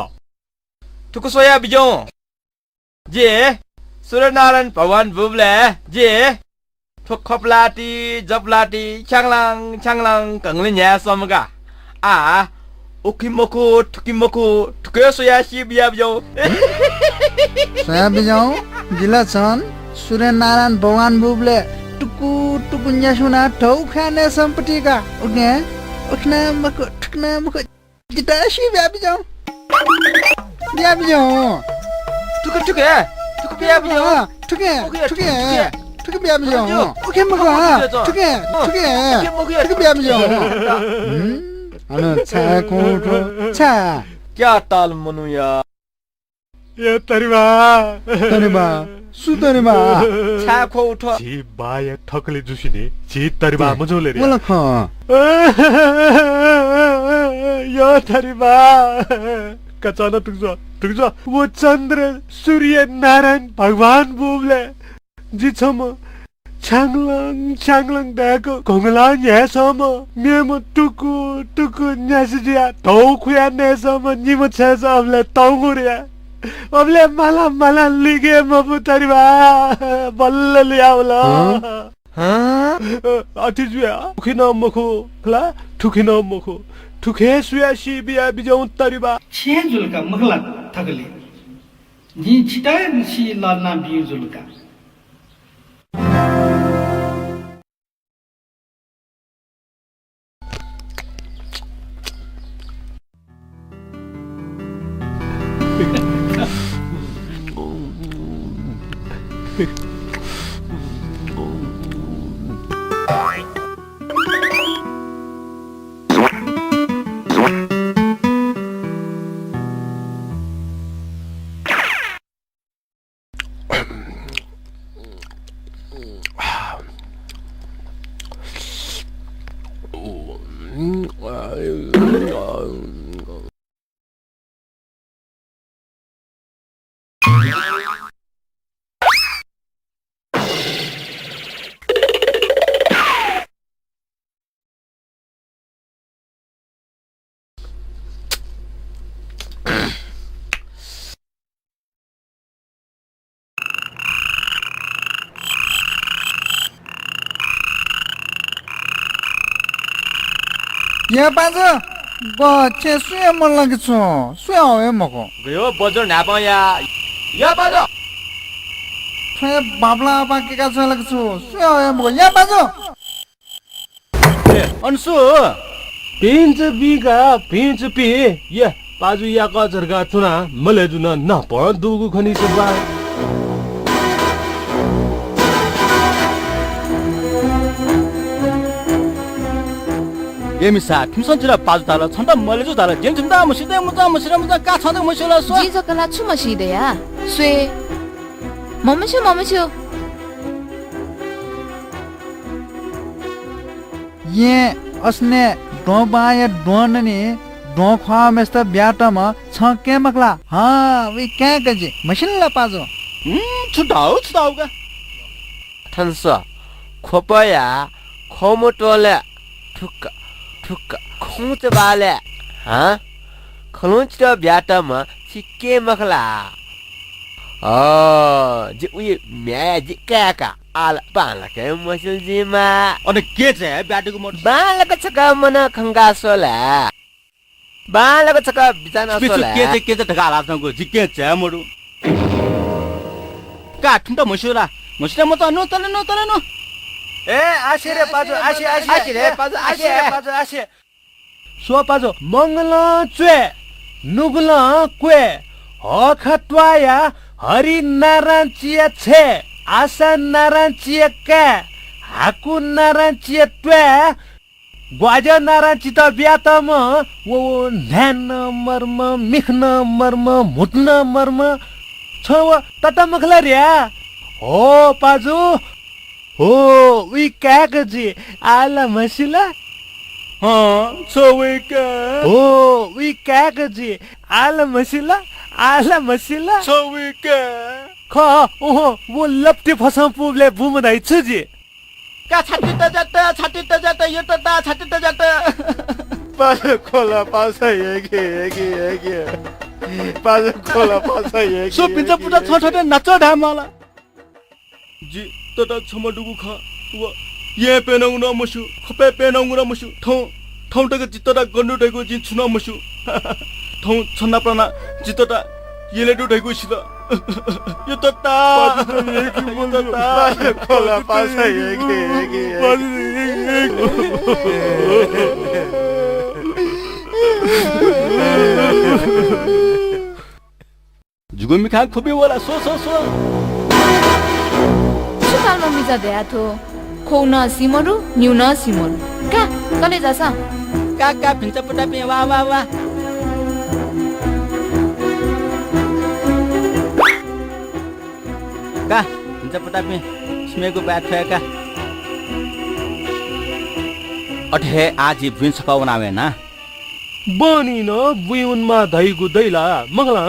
तुको सोया बिजो जे सूर्यनारायण भगवान बुबले जे थोखपलाटी जपलाटी छाङलाङ कंगले न्या समगा आ उखिमको ठुके सोयासी बिया बियो सोया बिजाऊ जिला छन् सूर्यनारायण भगवान बुबले टुकु न्यासुना ठौ खाने सम्पत्तिका उगे उठ्ना मको ठुक्ना मको जितासी बिया बिजाऊ ठुके बिया बियो ठुके बिया बिजाऊ उखे मको ठुके बिया बिजाऊ अनु छा कोठो छा क्या ताल मनुया यो तरिबा सुतरिबा छा कोठो छि बाय ठकले जुसिने छि तरिबा मजोले रे मलाई ख यो तरिबा कचाना तुक्छ वो चन्द्र सूर्य नारायण भगवान बुबले जिछम छाङलाङ दाको घंगला न्यासम मेमो टुकु न्यासिया धौ खुया नेसम निम छस अबले तौगुरिया अबले माला लिगे मबुतरिबा बल्ल ल्याउला अतिजुया उखिन मखो खला ठुकिन मखो ठुखे सुयासी बिया बिजौ तरिबा छे जुलका मखला थगले नि छिटा सी लना बिउ जुलका या बाजु बच्चे सुया मन लागेछ सुया हो मको गयो बजर नापा या बाजो छे बाबला बाके का छ लागेछ सुया हो मको या बाजु अन्सु पिंच पी ये बाजु या कजरगा चुना मले जुना न प दुगु खनि सुबा 예미사 팀선지라 빠주다라 천다 멀리주다라 젠진다 무시대 무자 까천다 무시라 소 जिजो कला छु मसिदेया स्वे ममसु ये असने डोबाय डोननी डो खवा मेस्त ब्याटम छ के मकला हां वे क्या गजे मशिनला पाजो छुटाउगा थन्स खोपया खोमटोले ठुक्क खोच बाले खलुच र ब्याटमा छिके मखला जे उयो म्या जे काका आल बालके मसल जिमा अनि के छ ब्याटको मोट बालक छका मन खंगा सोला बालक छका बिचाना सोला के छ ढका राजनको जिके छ मोडु का ठुन्टा मसिरा म त नो तले नो ए आसे रे पाजो आसे रे पाजो आसे सो पाजो मंगला च्वे नुगला क्वे हखत्वाया हरि नारायण चिया छे आशा नारायण चिया का हाकु नारायण चिया ट्वे ग्वाजा नारायण चिता ब्यातम वो न्यान मर्म मिख्न मर्म मुट्न मर्म छ तता मखला र्या हो पाजो हो वी क्या गजी आला मसिला छोवेका हो वी क्या गजी आला मसिला छोवेका ख ओहो वो लप्टे फसम पुबले बुमदाइ छजी का छाटिता जाता यो त छाटिता जाता पाजो खोला पासा एगे पाजो खोला पासा एगे सो पिन्छ पुटा छठटे नच ढामला जी तटा छमा दुगु खा व ये पेनौ न मसु खपे पेनौ न मसु ठौ तक जितटा गन्नु दैगु जि छुना मसु ठौ छन्ना प्राना जितटा येले दु दैगु सिदा यो तटा खोला पासा एके जुगुमी खा खुबे वाला सो सुतालमा मिजा दया थो खौ न सिमरु न्यु न सिमरु का कले जासा का भिन्छ पुटा पे वा का भिन्छ पुटा पे स्मेको ब्याट का अठे आज भिन सकाउनावे ना बनी न बुइउनमा धैगु दैला मगला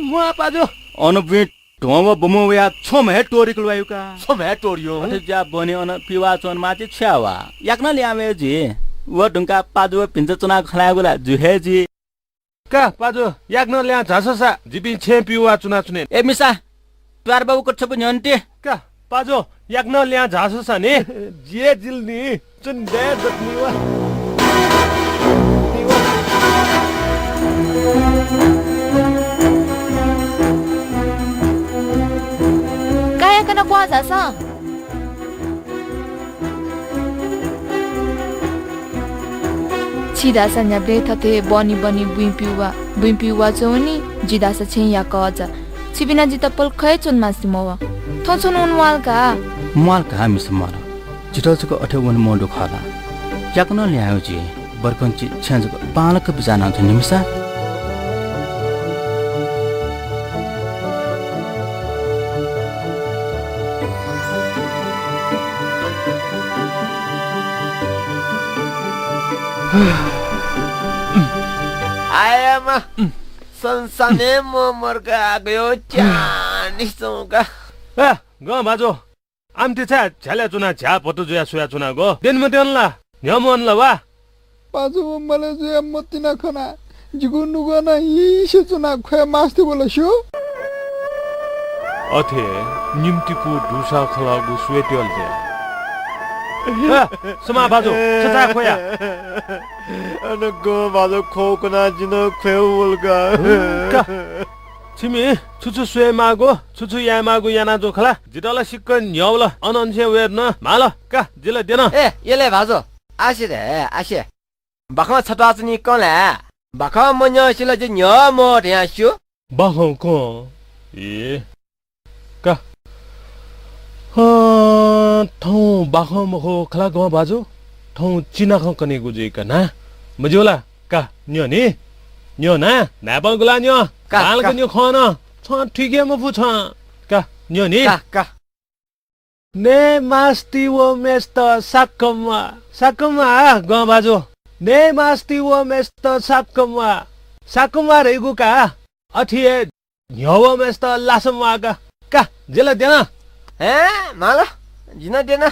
म पाजो अनबिट ढोम बमो या छोम हे टोरिकल वायुका सोमे टोरियो अठे जा बनी अन पिवा चोन माथि छ्यावा याक्न ल्यावे जी व ढुंका पाजो भिन्छ चुना खलागुला जुहे जी का पाजो याग्न ल्या झाससा जिबि छे पिवा चुना चुने ए मिसा प्यार बाबु कट्छ पनि हन्टे का पाजो याग्न ल्या झाससा नि जे जिल्नी चुन दे दत्नी वा काया कना क्वा जासा छिदासा न्याब्ले थते बनी बुइपिउवा चोनी जिदासा छे या कजा छिबिना जित पल खय चोन मासिमवा थोचोन उनवाल का माल का मिस मार जिटलचको अठे वन मोडो खाला याक्न ल्यायो जी बरकन्ची छ्याजको पालक बिजाना छ निमिसा आयामा संसाने म मर्का गयो चानिसौका ए ग बाजो आमति छ झ्याले चुना झ्या पटो जुया सुया चुना गो दिन म देनला न्यमनला वा पाजु मलाई जे मति न खना जिगु नुगु न इसे चुना खय मास्ते बोला शो अथे निम्तिपु दुसा खलागु स्वेटियल जे समा बाजो छता खोया अन गो बाजो खोकना जिन ख्वेउलगा का छिमी छुछु स्वे मागो छुछु या मागो याना जो खला जिडला सिक्क न्याउल अनन्से वेर न माल का जिले देन ए येले भाजो आसे रे आसे बाखमा छटाचनी कले बाखमा मन्य सिला जे न्य म र्यास्यो बाखौ को ए का ठौ बाखौ मखो खला ग बाजो ठौ चिना ख कने गुजे का ना मजोला का न्य नि न्य ना नाबल गुला न्य काल क न्य खन छ ठिके म पुछ का न्य नि का ने मास्ति वो मेस्त साकम्मा ग बाजो ने मास्ति वो मेस्त साकम्मा रेगु का अठिए न्यव मेस्त लासम्मा का जेला देना ए माला जिना देना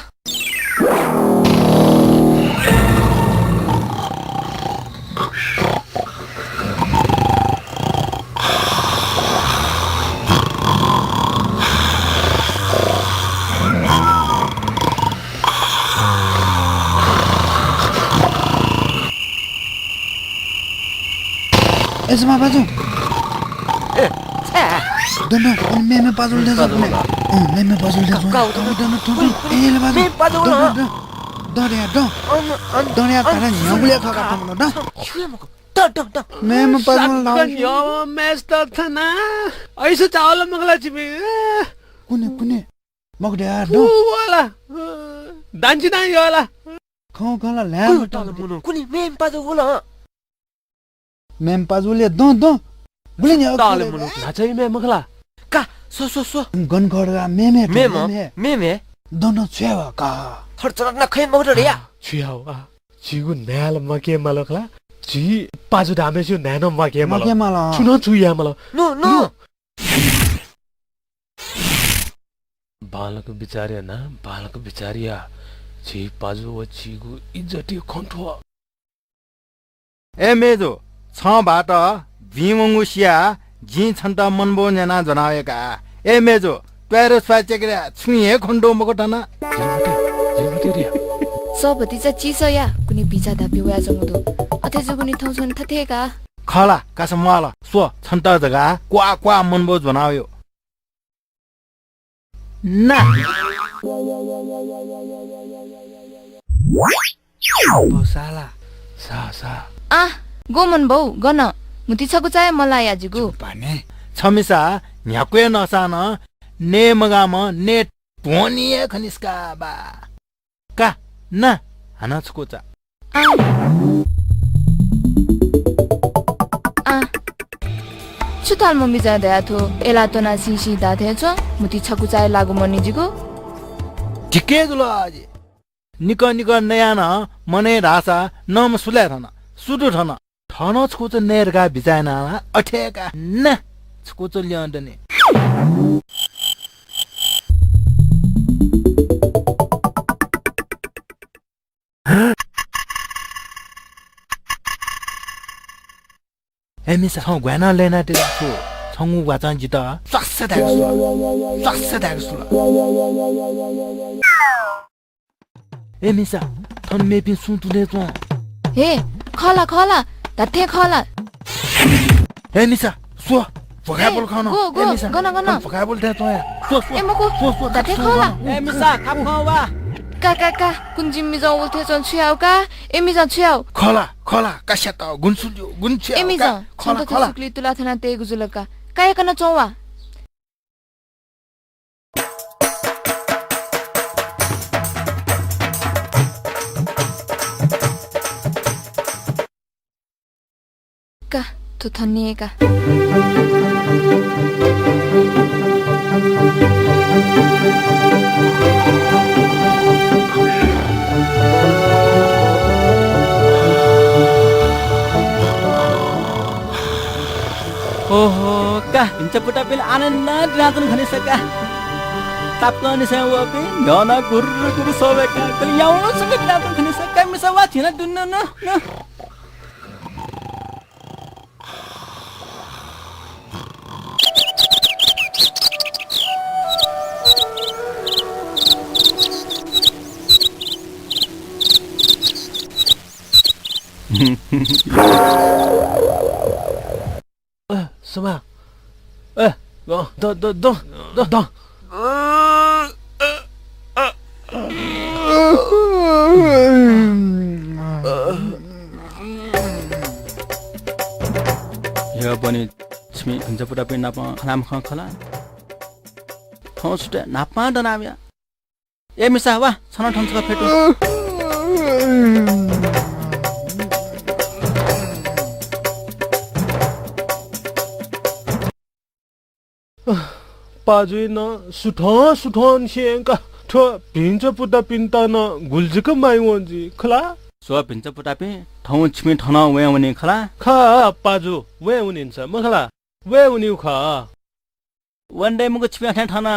यसमा बाजु ए छे दन मेमे पाजुल दे सक्ने मेमे पाजुल दे दन थुबी एले बाजु मे पाजुल दरिया दरिया तारा न्याउले खका थम्न द छुमको द मेमे पाजुल लाउ यो मेस्त थना ऐसे चावल मगला छिमे कुने मगडे आ द वाला दान्ची ना योला खौ खला ल्याम कुनी मेम पाजुल मेम पाजुले द बुले न्याउ ताले मुनु नाचै मे मगला का सो गन खडगा मेमे मेमे दन छेवा का खर्चरा न खै मगड रिया छियाउ आ जिगु न्याल मके मलखला जी पाजु दामेसु न्यानो मके मल छुनो छुया मल नो बालक बिचारिया जी पाजु व जिगु इज्जति खन्थो ए मेजो छ बाट भिमंगुसिया जी छन्त मनबो जना जनाएका ए मेजो प्यारिस फाचेक्रे छुए खण्डो मको ठाना सबति चाहिँ चिसो या कुनै बिचा धापी वा जङ्गदो अथे जुगुनी थौछन् थथेका खला कास माला सो छन्त जगा क्वा क्वा मनबो बनायो ना बोसाला सा सा आ गोमन बौ गन मुति छगु चाहे मलाई आजिगु पाने छमिसा न्याक्वे नसान ने मगाम ने पोनिए खनिस्का बा का ना हना छकोचा आ छुताल मम्मी जाँदा थो एला तो ना सिसी दाथे छ मुति छगु चाहे लागु मनिजिगु ठिकै जुल अझै निक निक नयाँ न मने रासा नम सुल्या थन सुडु थन थन छकोच नेरगा बिचाना अठेका न छकोच ल्याउँदने एमिसा छ ग्वाना लेना ते छु छंगु वाचान जित स्वास्य दागसु एमिसा थन मेपिन सुन्तुले त हे खला खला दाथे खला एमिसा सो फगाबल खान गो गो गन गन फगाबल थे त सो सो एमको दाथे खला एमिसा खाप खावा का का का कुन्जिम मिजा उल्थे चन छ्याउ का एमिजा छ्याउ खला खला काश्या त गुन्सुल्यो गुन्छ्या एमिजा खला खला खला सुक्ली तुला थना ते गुजुलका काय कन चौवा का तो थनिएका ओहो का हिंचा पुटा पेल आनन्द रातन खने सका तापकने से वो पे गाना गुरु गुरु सोवे का कल याउनो सके रातन खने सका मिसा वा थिना दुन्न न Sama. Dong. यो पनि छिमी हिंचा पुटा पे नापा खनाम खला थौसुटे नापा दनामिया ए मिसा वा छन ठन्सका फेटो पाजुइन सुठन सेंका ठो भिन्छ पुटा पिन्ता न गुल्जिक माइवन्जी खला सो भिन्छ पुटा पे थौ छिमी ठन वे वने खला खा पाजु वे उनिन्छ मखला वे उनिउ खा वन डे मको छिमी ठन ठन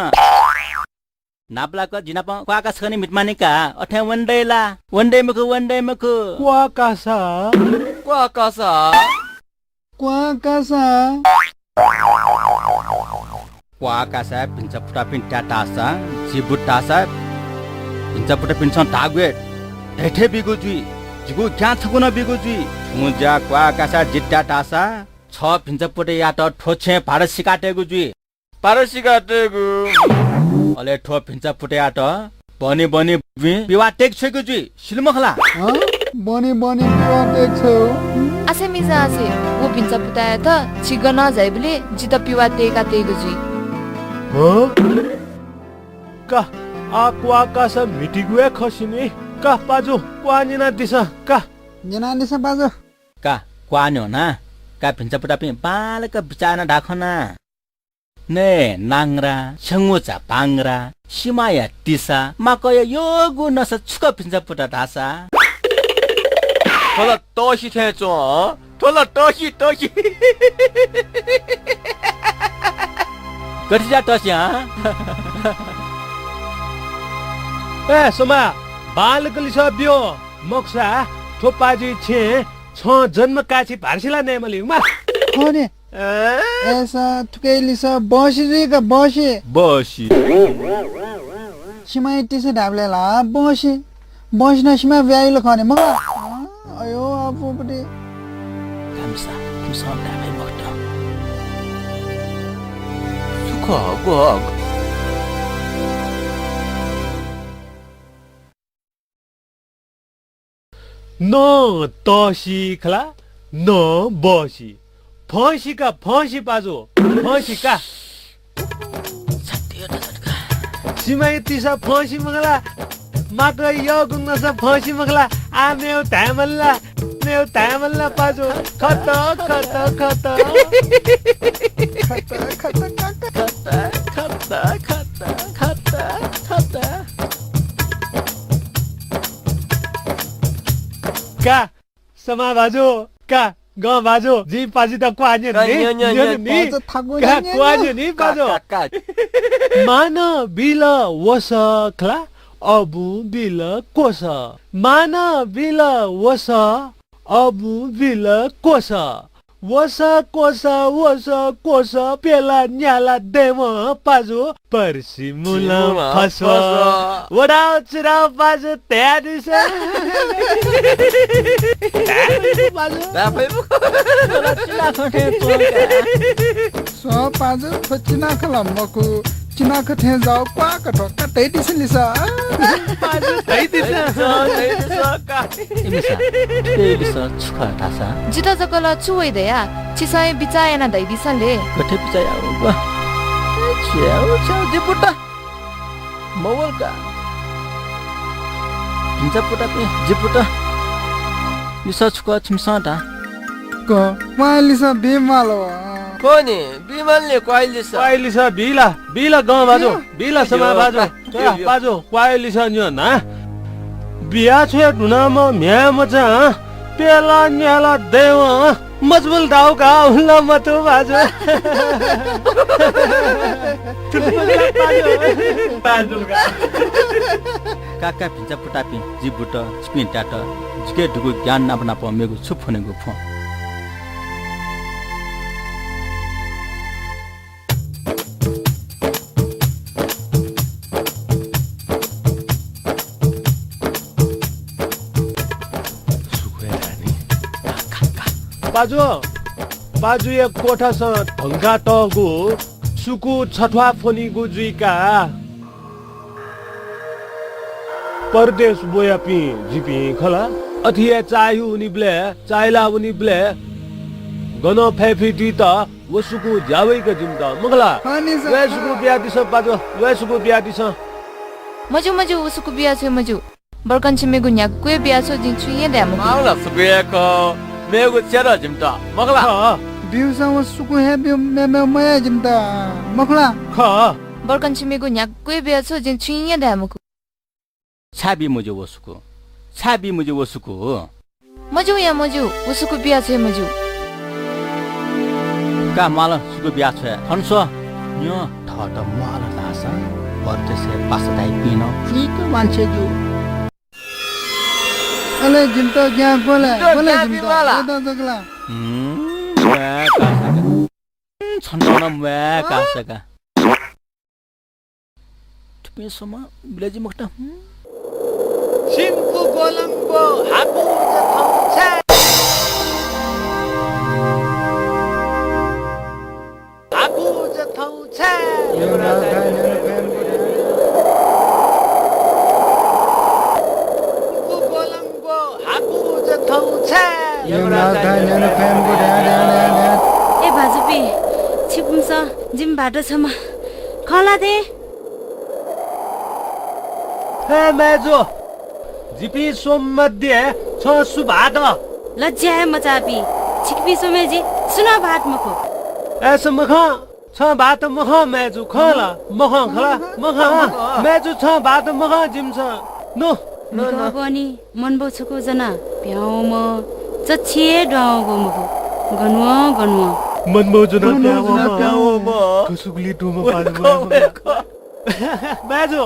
नापला क जिनाप क्वाका छने मिटमाने का अठे वन डे मको क्वा कासा क्वाकासा भिन्छ पुटा पिन टाटासा जिबुटासा भिन्छ पुटा पिन छ तागवे हेठे बिगुजुई जिगु क्या छगु न बिगुजुई मुजा क्वाकासा जिटाटासा छ भिन्छ पुटे या त ठोछे पारसी काटेगु अले ठो भिन्छ पुटे या त बनी बिवा टेक छगु जुई सिलमखला बनी बिवा टेक छ आसे मिजा आसे वो भिन्छ पुटाए त छिगन जाइबले जित पिवा तेका तेगुजी का आक्वा का स मिटिगुए खसिने का पाजु क्वानिना दिसा का जना दिसा पाजु का क्वान्यो ना का भिन्छ पुटा पे बालक बिचाना ढाखना ने नांगरा छंगुचा पांगरा सिमाया तिसा माकय यो गुनस छुक भिन्छ पुटा ढासा थोला तोशी थे चो थोला तोशी कतिजा टस्या ए सोमा बालकली छ बियो मक्सा थोपाजी छे छ जन्म काछि भारसिला नेमली मा होने ऐसा थुकेलिसा बसी का बसी बसी सिमाई टिसे ढाब्लेला बसी बस्न सिमा व्याइलो खने म अयो आफूपट्टि 감사 감사합니다 먹다 수고하고 न तसी खला न बसी फसी का फसी बाजो फसी का सिमाई तिसा फसी मगला माक यो गुंगसा फसी मगला आ मेउ तामल्ला बाजो खत का समा बाजो का ग बाजो जी पाजी त क्वान्यो नि का क्वान्यो नि बाजो मान बिल वस खला अबु बिल कोस मान बिल वस अबु बिल कोस वस कोस पेला न्याला देम पाजो पर्सि मुला फस वडाउ चिराउ पाजो त्यादी से सो पाजो फचिना खलम्बको चिना कथे जाऊ क्वा कठो कतै दिसलिसा पाजो तैदिसा का तेबिस छुखा तासा जिता जकला चुइदया चिसाय बिचायना दैदिसले कठे पिचाया बा छ्याउ जिपुटा मवल का जिपुटा लिसा छुका छिमसाटा को मालिसा बिमालो कोनी बिमलले क्वाइलिसा बिला गाउँ बाजो बिला समा बाजो क्वाइलिसा न्यो ना बिया छे ढुनाम म्या मचा पेला न्याला देव मजबुल दाउ का हुला मतो बाजो काका भिजा पुटापि जिबुट स्पिन्टाट जिके ढुगु ज्ञान नापना प मेगु छुफनेगु फ बाजु एक कोठासँग ढङ्गा टगु सुकु छठवा फोनीगु जुइका परदेश बोयापि जिपि खला अथिया चायु उनिब्ले चाइला उनिब्ले गन फेफिटी त वसुकु जावैका जिम्ता मगला वसुकु बियादिस बाजु वसुकु बियादिस मजु उसको बिया छ मजु बर्कन छिमेगु न्या कुए बिया छ जिन्छु ये ल्याम माउला सुबेको मेगु चेरा जिम्ता मगला बिउसा वसुकु हे बिउ मे मया जिम्ता मखला ख बर्कन छिमेगु न्या कुए बिया छ जिन्छु ये ल्यामको छाबी मुजु वसुको मजु उसको बिया छ मजु का माल सुको बिया छ खन्सो न्यो ठ माल लासा परदेशे पासदाइ पिन फ्रीको मान्छे जु अले जिम्ता क्या बोले जिम्ता एदा जगला छन्सन म्या कासका तुमे समा ब्लेजी मक्टा सिन्कु गोलम्बो हाकु जथौछा हाकु जथौछा एउटा गायन सिन्कु गोलम्बो हाकु जथौछा एउटा गायन फेम गुडा ए भाजुपी छिपुम्स जिम बाटो छमा खला दे हे मेजो जिपी सोममध्ये छ सुभाग लज्जा है मचापी छिकपी सोमेजी सुना भात मखो ऐसा मखा छ बात मखा मेजो खला मखा मेजो छ बात मखा जिम्स नो बनी मनबो छको जना प्याउम चछिए डाउगो मखो गनुवा मनबो जना प्याउम कसुगली टुम पाल्म मेजो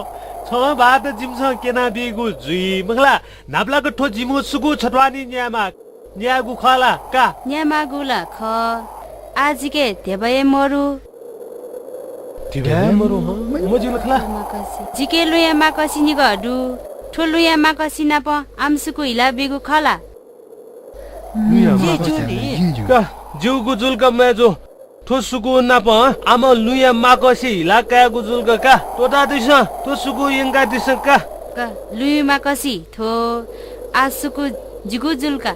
छ बात जिम्स केना बिगु जुइ मखला नाप्लाको ठो जिमु सुगु छटवानी न्यागु खला का न्यामा गुला ख आजिके देबे मरु Tiba moro ha. Moji lakla. जिके लुया माकसी नि गडु ठोलुया माकसी न प आमसुको हिला बेगु खला Ka jugu julka mejo. Tosuku napa ama luya makosi la kaya gujulka ka. Tota disa tosuku yenga disa ka. क लुया माकसी थो आसुको जिगु जुलका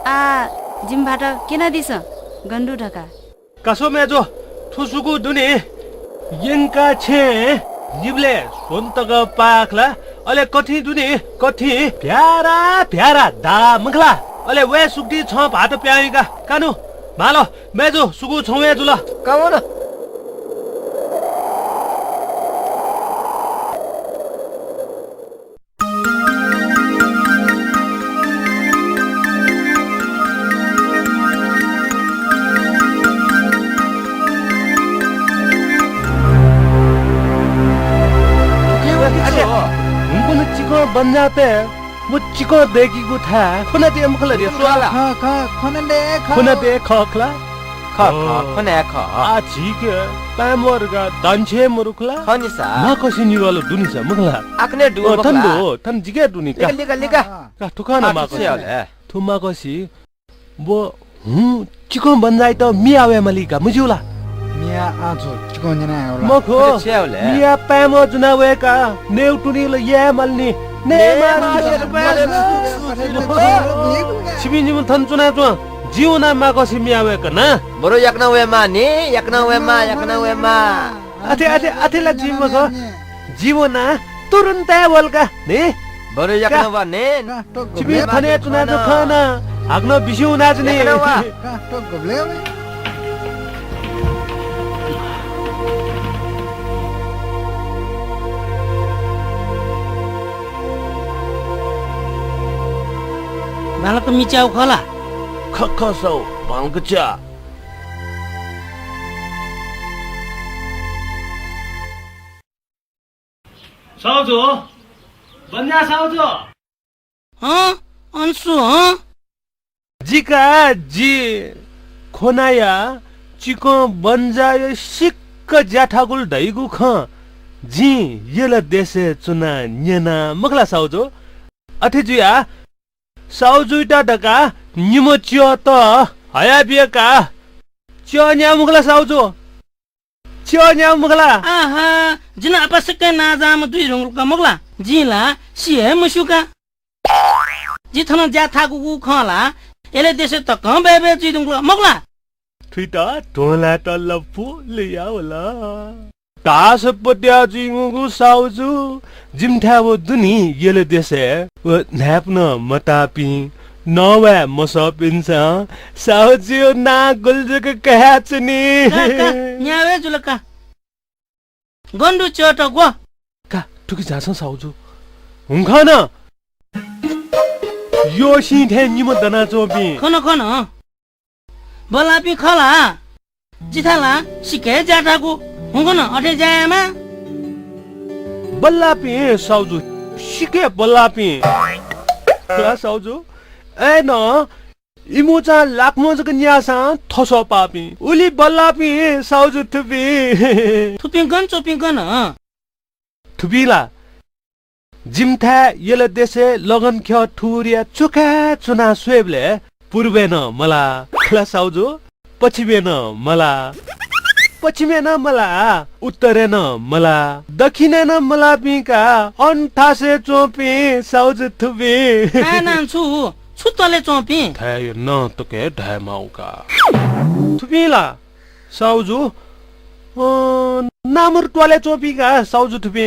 आ जिमबाट केना दिस गन्डु ढका Kaso mejo. Tosuku duni yenga che. Jible sontaka pakla. Ale कथि दुनी कथि प्यारा प्यारा दा मखला अले वे सुक्ति छ भात प्याइका कानु मालो मेजो सुगु छवे जुल कमन उनको चिको बन जाते वो चिको देगी को था खुना दे मखला रे सुवाला खुना दे खखला खने ख आ ठीक है पैमोरगा दान्छे मरुखला खनिसा ना कसिनी वालो दुनिसा मखला आकने डु थन्दो थन जिगे दुनी का लिगा लिगा का ठुकाना मा से हले थुमा कसी वो चिको बन जाए तो मियावे मलिका मुजुला मिया आजो चिकन जना होला मखो से हले मिया पैमो जुनावेका नेउटुनी ल ये मल्नी ने छिबिनी mun than chuna chu jiuna ma ko simiawe kana बरो yakna वेमा नि yakna वेमा ate la jima ko jiuna turunta walka ne बरो yakna वा ने छिबी थने चुना जो खाना आग्नो बिसिउ नाजनी तो गब्ले भालको मिच्याउ खला खखसौ भाङकचा साउजो बन्या साउजो अन्सु जिका जी खोनाया चिको बन्जाय सिक्क ज्याठागुल ढैगु ख जी येला देशे चुना न्यना मखला साउजो अथे जुया साउजुइटा ढका निमो च्यो त हया बियका च्यो न्या मुखला साउजो च्यो न्या मुखला आहा जिना अपसके नाजाम दुई रुङका मगला जिला सिहे मुसुका जिथन ज्याथागु खला एले देशे त क बेबे जिदुङका मगला ठुइटा टोला टलपु लिया होला तास पट्या जिङगु साउजु जिमठाबो दुनी येले देशे व न्याप्न मतापि नवे मसपिन्छ साउजु ना गुल्जुक कहाचनी न्यावे जुलका गन्डु चोट गो का ठुकी जाछ साउजु हुंखन यो सिथे निम दना चोपी खन बलापी खला जिथाला सिके ज्याठागु हुँगन अठे जायामा बल्लापी साउजु सिके बल्लापी क्ला साउजु ए न इमुचा लाकमोजक न्यासा थसो पापी उली बल्लापी साउजु थुपी गन थुपीला जिमथा येले देशे लगन ख्य ठुरिया चुका चुना स्वेबले पूर्वे न मला क्ला साउजु पश्चिमे न मला पश्चिमे न मला उत्तरे न मला दक्षिणे न मला पिका अन्ठासे चोपी साउजु थुपी नान्छु छुतले चोपी थाय न तके ढाय माउका थुपीला साउजु नामुर टोले चोपीका साउजु थुपी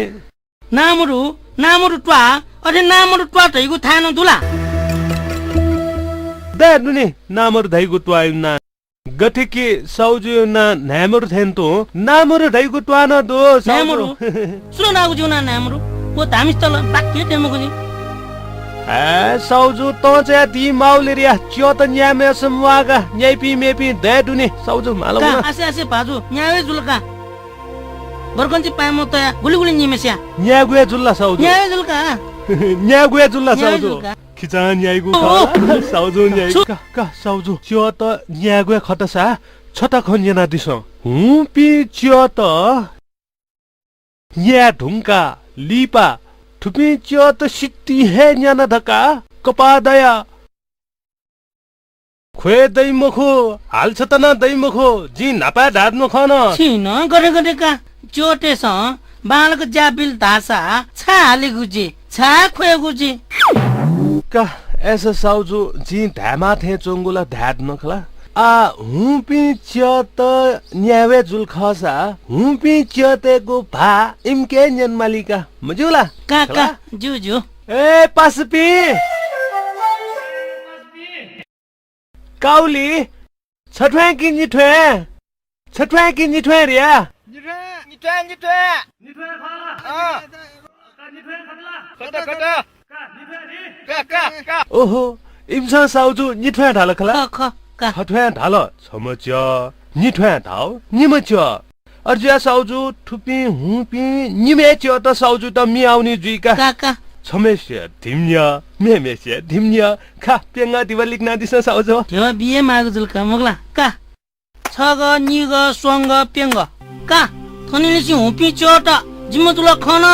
नामुरु ट्वा अरे नामुरु ट्वा तैगु थान दुला दे नुनी नामुर धैगु ट्वा ना गठिकी साउजु ना नामुर थेन्तो नामुर धैगु ट्वा न दो नामुरु सुनो नागु जुना नामुरु वो धामिस्तल बाक्के टेमुगुनी ए साउजु तो चाहिँ दी माउलेरिया च्यो त न्यामे समवागा न्याइपी मेपी दे दुनी साउजु मालो का आसे भाजु न्यावे जुलका बर्कन्ची पामो त गुलिगुली निमेस्या न्यागुए जुल्ला साउजु न्यावे जुलका न्यागुए जुल्ला साउजु खिचा न्यायगु साउजो न्यायगु का साउजो च्यो त न्यागु खतसा छटा खन्जेना दिस हु पि च्यो त न्या ढुंका लिपा थुपि च्यो त सिट्टी हे न्याना धका कपा दया ख्वे दैमखो हाल्छ त न दैमखो जी नापा ढाड्नु खन छिन गरे गरेका चोटेस बालको जाबिल धासा छा हाले गुजी छा खोए गुजी का ऐसा साउजो जी धामा थे चोंगुला धाड नखला आ हुपी च्यत न्यावे जुल खसा हुपी च्यतेको भा इमके न्यन मालिका मजुला का जुजु ए पासपी काउली छठ्वा कि निठ्वे रिया ओहो इमसा साउजु निठ्वा ढाल खला खठ्वा ढाल छमच्य निठ्वा ढाउ निमच्य अर्जिया साउजु थुपी हुपी निमेच्य त साउजु त मियाउनी जुइका का छमेस्य धिम्य मेमेस्य धिम्य खा पेंगा दिवा लिखना दिस साउजु देवा बिए मागु जुलका मुगला का छग निग स्वंग पेंग का थनिले छि हुपी चोट जिमतुला खन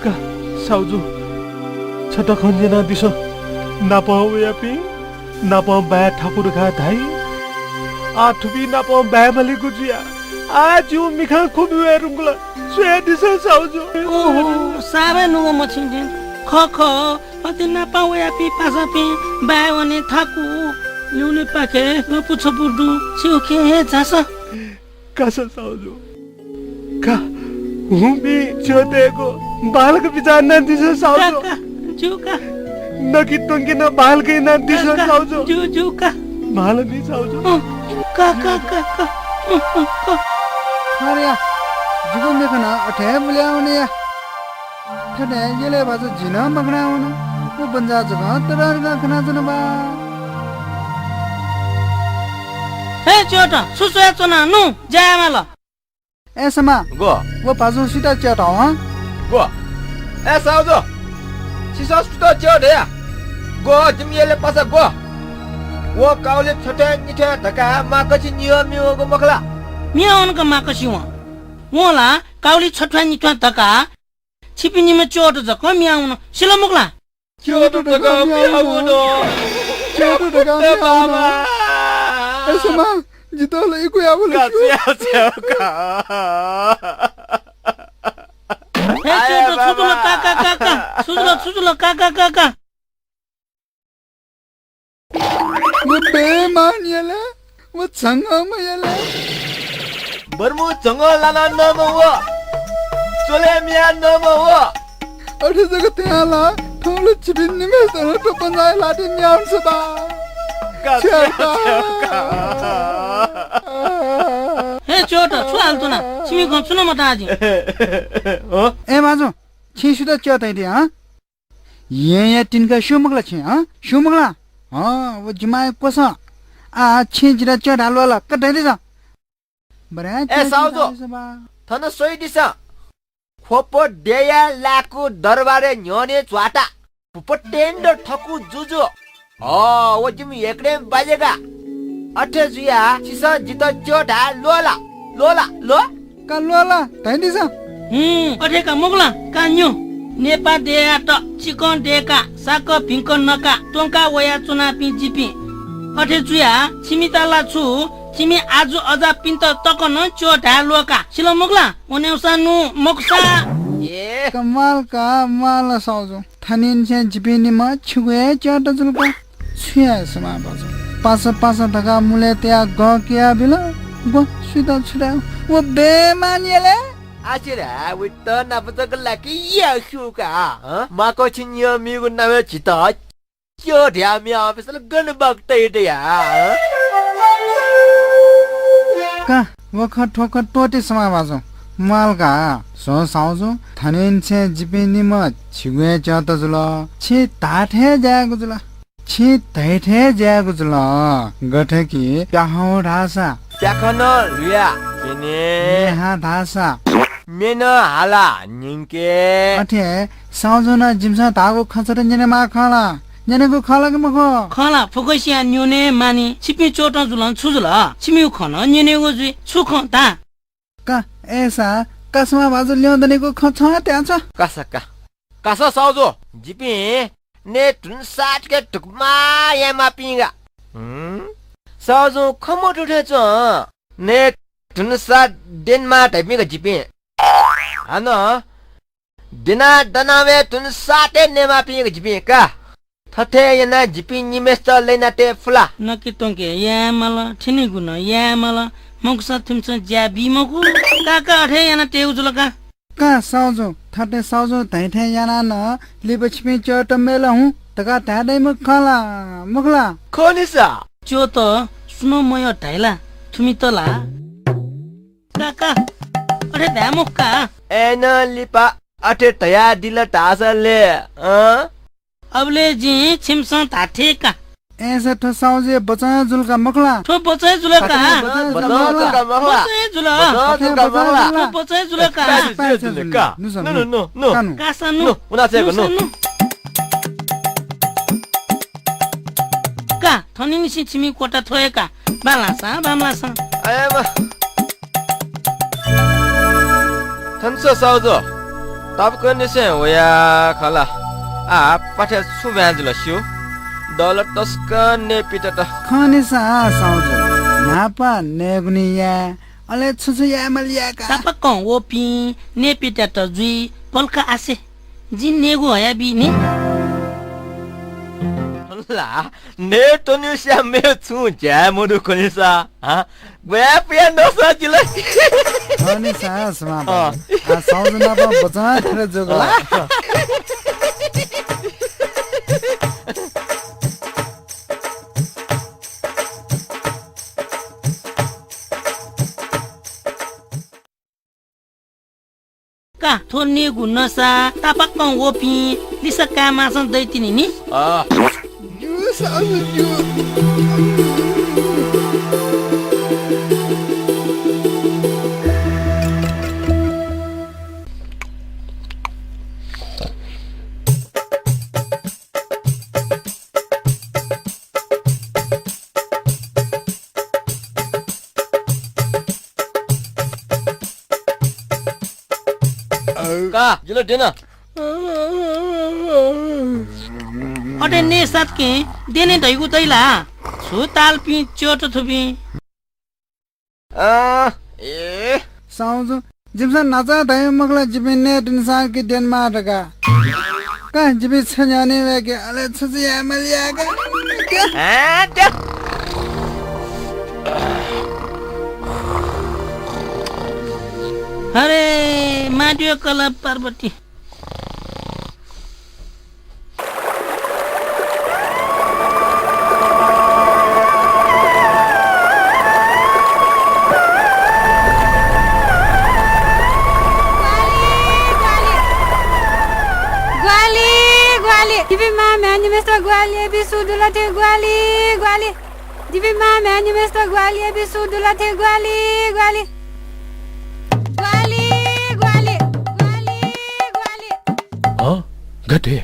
का साउजु छटा खन्जेना दिस नापाउ यापी नापाउ बा ठाकुर खा धाई आ थुपी नापाउ बा मलि गुजिया आ जु मिखा खुबे रुंगला स्वे दिस साउजु ओहो साबे नुगो मछिन ख अति नापाउ यापी पासापी बा वने थाकु नुने पाके पुछ पुडु छिउखे हे जासा कासा साउजु का हुबी छोटेको बालको बिचार न दिस साउजु जुका नकी टंकी न बालकै न दिस साउजु जुका बाल नि साउजु का अरे या जुगो मेखना अठे बुल्याउने या ठडे येले बाजु जिन मगनाउन वो बंजा जगा तररगा खना जनबा हे चोटा सुसुया चना नु जायमाला एसमा गो वो बाजु सिटा च्याटा ह गो ए साउजो सिसा सुतो च्यो दे गो जिमिले पासा गो वो काउले छटे निठे धका माकछि नियम नियोगो मखला मियाउनका माकछि वला काउली छठ्वा निठ्वा धका छिपिनीमा चोट जक मियाउन सिलो मुगला चोट धका मियाउन चोट धका मियाउन एसमा जितोल इको या बोले का हे चोट सुजुलो का वो बेमान येले वो संगम येले बर्मु जंगल लाना नमो चले मिया नमो अरे जगह त्याला ठोल चिबिन निमेस तो पंजाय लाटी म्याउन सदा हे चोट छुआल तुना छिमी गम सुन मत आजि ए माजो छिसु त च्यातै दे ह ये तिनका शुमगला छ ह शुमगला वो जिमाय कोस आ छिजरा च्या ढालवाला कतै दे बरे ए साउजो थन सोइ दिसा खोपो डेया लाकु दरबारे न्योने च्वाटा पुपटेन्ड ठकु जुजु वो जिमी एकड़े बाजेगा अठे जुया सिसा जित चोटा लोला का लोला तै दिसा अठे का मुगला कान्यो नेपा देया त चिकन देका साक भिंक नका टोंका वया चुना पि जिपि अठे जुया छिमिताला छु छिमी आजु अजा पिन्त तकन चोटा लोका सिलो मुगला ओनेउसानु मोक्सा ए कमाल का माल साउजो थनिन से जिपिनी म छुए च्याट जुलका छुया समा बाजो पास ढका मुले त्या ग किया बिल गो सुदा छुरा वो बेमान येले आचिरा वित नपतक लाकी यासुका माको छिन्य मिगु नामे चिता त्यो ध्याम्या अफिसल गन बक्तै दया का वखत ठोकत टोटे समा बाजो माल का सो साउजो थनिन से जिपिनी म छुए च्याट जुल छि ताठे जागु जुल छि तैठे जागु जुल गठे कि प्याहो ढासा प्याखन रिया किने यहाँ ढासा मेन हाला निंके अठे साउजोना जिमसा तागो खचर जने मा खाला जनेको खाला के मखो खला फुकैसिया न्युने मानी छिपी चोट जुलन छुजुल छिमिउ खन न्युनेको जुइ छुख ता का ऐसा कसमा बाजु ल्याउँदनेको खछ त्यहाँ छ कासा साउजो जिपी ने तुन साट के टुकमा यामा पिंगा साउजो खमोट उठे छ ने तुन साट डेनमा टाइपिंग जिपी अन दिना दनावे तुन साटे नेमा पिंगा जिपी का थथे यना जिपी निमेस्त लेनाते फुला नकी तोंके यामल ठिनी गुन यामल मक्सा थिमस ज्याबी मकु काका अठे याना टेउ जुलका का साउजो थटे साउजो धैथे याना न लिबछमी चट मेला हूं तका ताडै म खाला मखला खोनिसा चो त सुनो मय ढाइला तुमी तला काका अरे दामुका एन लिपा अठे तया दिल तासले अबले जी छिमसन ताठे का ऐसे ठो साउजे बचा जुलका मखला ठो बचाइ जुलका बचा बचाइ जुला ठो बचाइ जुलका नो कासा नु उना चाहिँ नो का थनी निसी छिमी कोटा थोएका बालासा आएमा थन्सो साउजो तबको निसे वया खला आ पाठे सुब्याजुल सियो डलर तस्क ने पिट त खाने सा साउजो नापा नेगुनिया अले छुछु या मलियाका तापा कं ओपी ने पिटा त जुई पल्का आसे जिन नेगु हया बि ने ला ने टोनिसिया मे छु ज्या मडु कोनिसा ह गया पिया नसा जिले खाने सा समा आ साउजो नापा बचा थरे जोगला का थो नेगु नसा तापा कं ओपी लिसा कामा सन दैतिनी नि जु साउजो जु का जिले देना अटे ने साथ के देने दैगु दैला छु ताल पि चोट थुबी ए साउजो जिमसा नाचा दय मखला जिबिने दिनसा के डेनमा टका का जिबि छजाने वे के अले छुछु या मलियाका अरे माडियो कला Parvati Dibi mama ani mesta gwali bi sudula te gwali Dibi mama ani mesta gwali bi sudula te gwali गटे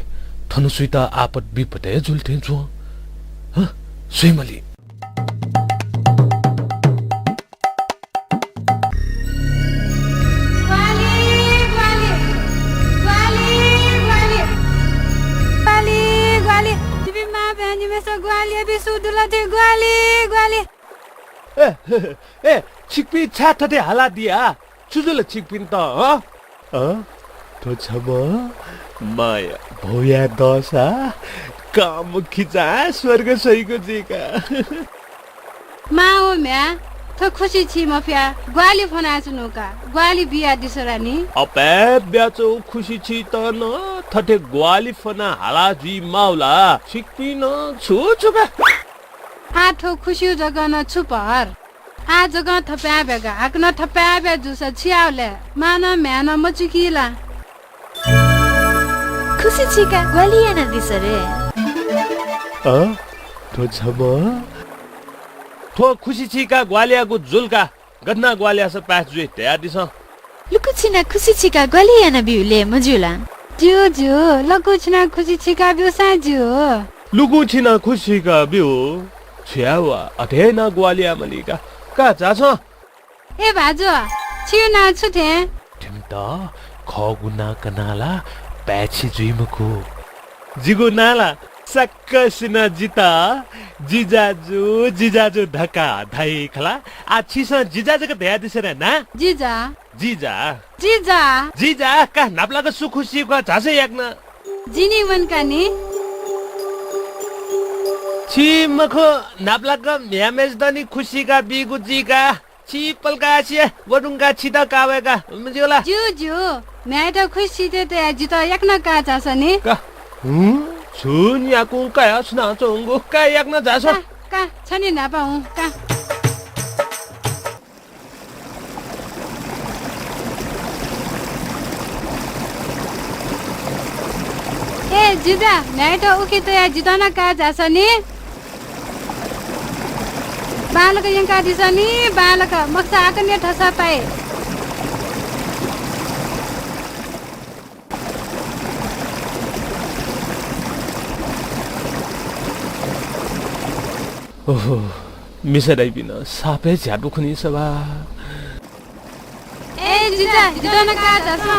थनु Suita आपत बिपते जुल्थे छु ह सुइमली gwali Dibi mama ani mesta gwali bi sudula te gwali ए छिकपी छाथते हाला दिया चुजुल छिकपिन त तो छब माया भोया दशा काम खिचा स्वर्ग सहीको जिका माओ म्या तो खुशी छी मफिया ग्वाली फना सुनुका ग्वाली बिया दिसरानी अपे ब्याचो खुशी छी त न थटे ग्वाली फना हाला जी माउला छिकपिन छु छुबे आठो खुशी जगन छुपर आ जगन थप्या बेगा आकन थप्या बे जुस छियाउले मान म्यान मचुकीला खुसी छिका ग्वालिया न दिसरे तो छब थो खुशी छिका ग्वालियाको जुल्का गन्ना ग्वालिया स पास जुइ तयार दिस लुकुछिना खुसी छिका गलियाना बिउले मजुला जो लकुछना खुसी छिका बिउ साजु लुगु छिना खुसीका बिउ छ्यावा अधेना ग्वालिया मलिका का जाछ ए भाजो छिउ ना छुथे ठिमता खगुना कनाला पैछि जुइमको जिगु नाला सक्कसिना जिता जिजाजु धक्का धाई खला आ छिस जिजाजुको भ्या दिसेर ना जिजा का नाप्लाको सुखुसीको झासे याक्न जिनी मनका नि छिमखो नाप्लाको म्यामेज दनी खुसीका बिगुजीका छिपलका छिए वडुङका छिदा कावेका मजिला जो मैं तो खुसी थे ते जिता याक्न का चासनी का छुन याकु का सुना चोंगो का याक्न जाछ का छनी ना पाऊ का ए जिदा मैं तो उके ते जिता ना का चासनी बालक यंका दिसनी बालक मक्सा आकने ठसा पाए ओहो मिसराइ बिन सापे झ्याडु खुनी सभा ए जिदा न का दसो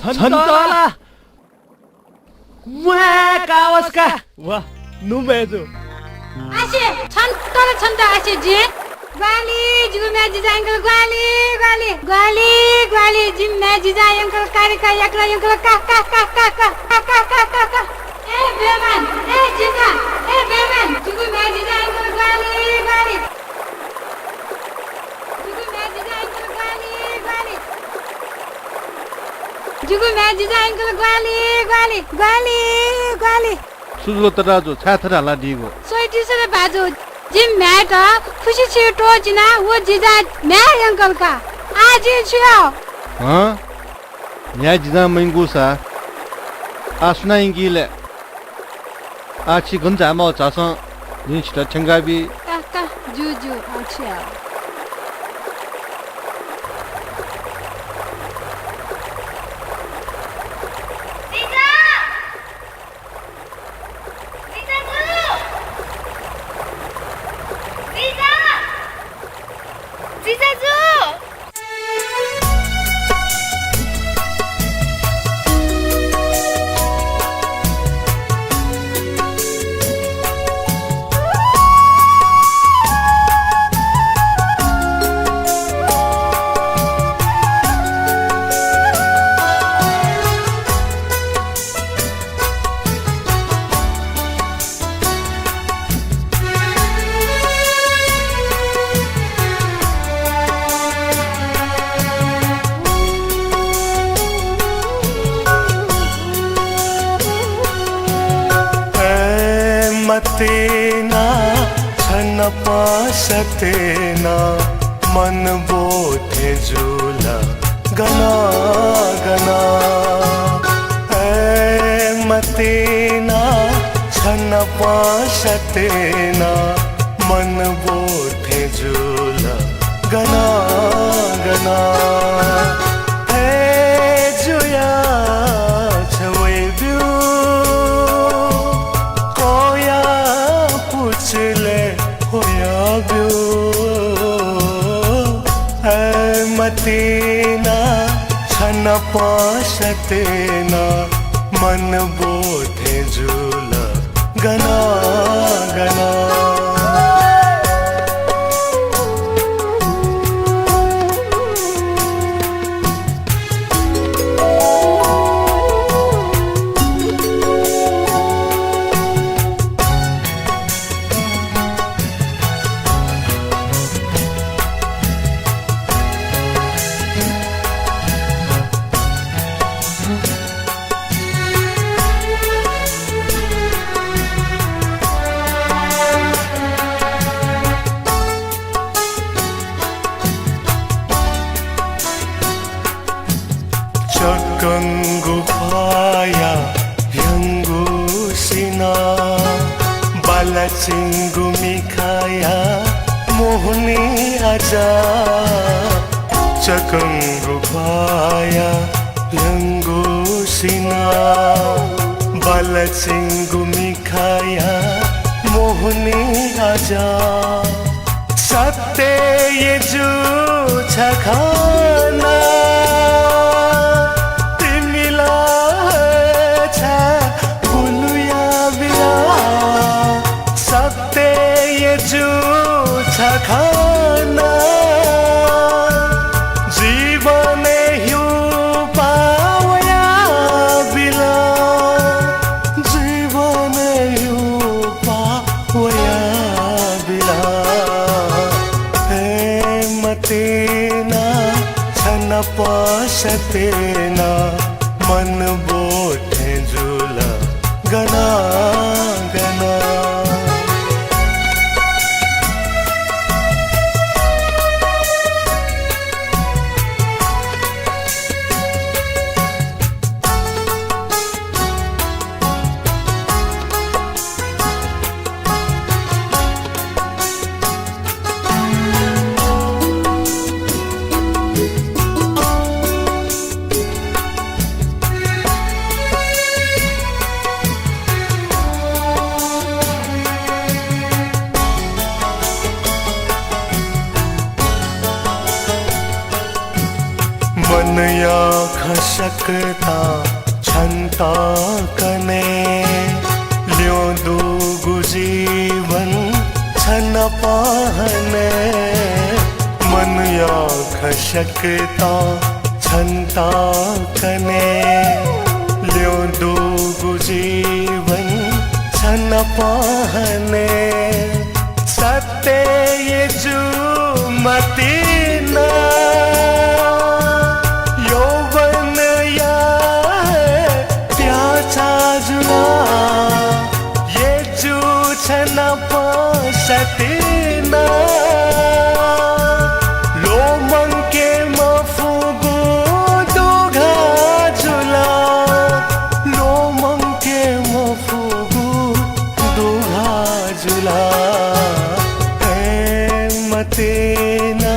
छन्तला वा कावसका वा नुमेजो आसे छन्ता आसे जे ग्वाली जिगु मै जिजा अंकल ग्वाली जिम मै जिजा अंकल कारिका yakla अंकल का ए बेमान ए जिजा ए बेमान जिगु मै जिजा अंकल ग्वाली जिगु मै जिजा अंकल ग्वाली सुजलो तराजो छाथरा दिगो सोइटी से बाजो जिम मैट खुशी छी टोजना वो जिजा मै अंकल का आज छियो हां न्या जिजा मंगुसा आसना इंगिले आछि गन्जा म चास निष्ठ ठंगाबी का जुजु अच्छा मतेना छन पासतेना मन बोथे झूला गना गना ऐ मतेना छन पासतेना मन बोथे झूला गना गना ऐ जुया छवे ब्यू मतेना छन पासतेना मन बोथे झूला गना गना चकंगु पाया यंगु सिना बाला चिंगु मिखाया मो मोहनी आजा चकंगु पाया यंगु सिना बालचिंगु मिखाया मोहनी आजा सत्य ये जो छखाना तिमिला छा बुलुया बिला सत्य ये जो छखाना जीवन हिउ पावया बिला जीवन हिउ पावया बिला मतेना छन पसतेना मन बोठे झुला गना गना मनया खसकता छंता कने लियो दूगु जीवन छन पाहने मनया खसकता छंता कने लियो दूगु जीवन छन पाहने सत्य ये जो मतीना छन पसतेना लो मंके मफुगु दुघा झुला लो मंके मफुगु दुघा झुला मतेना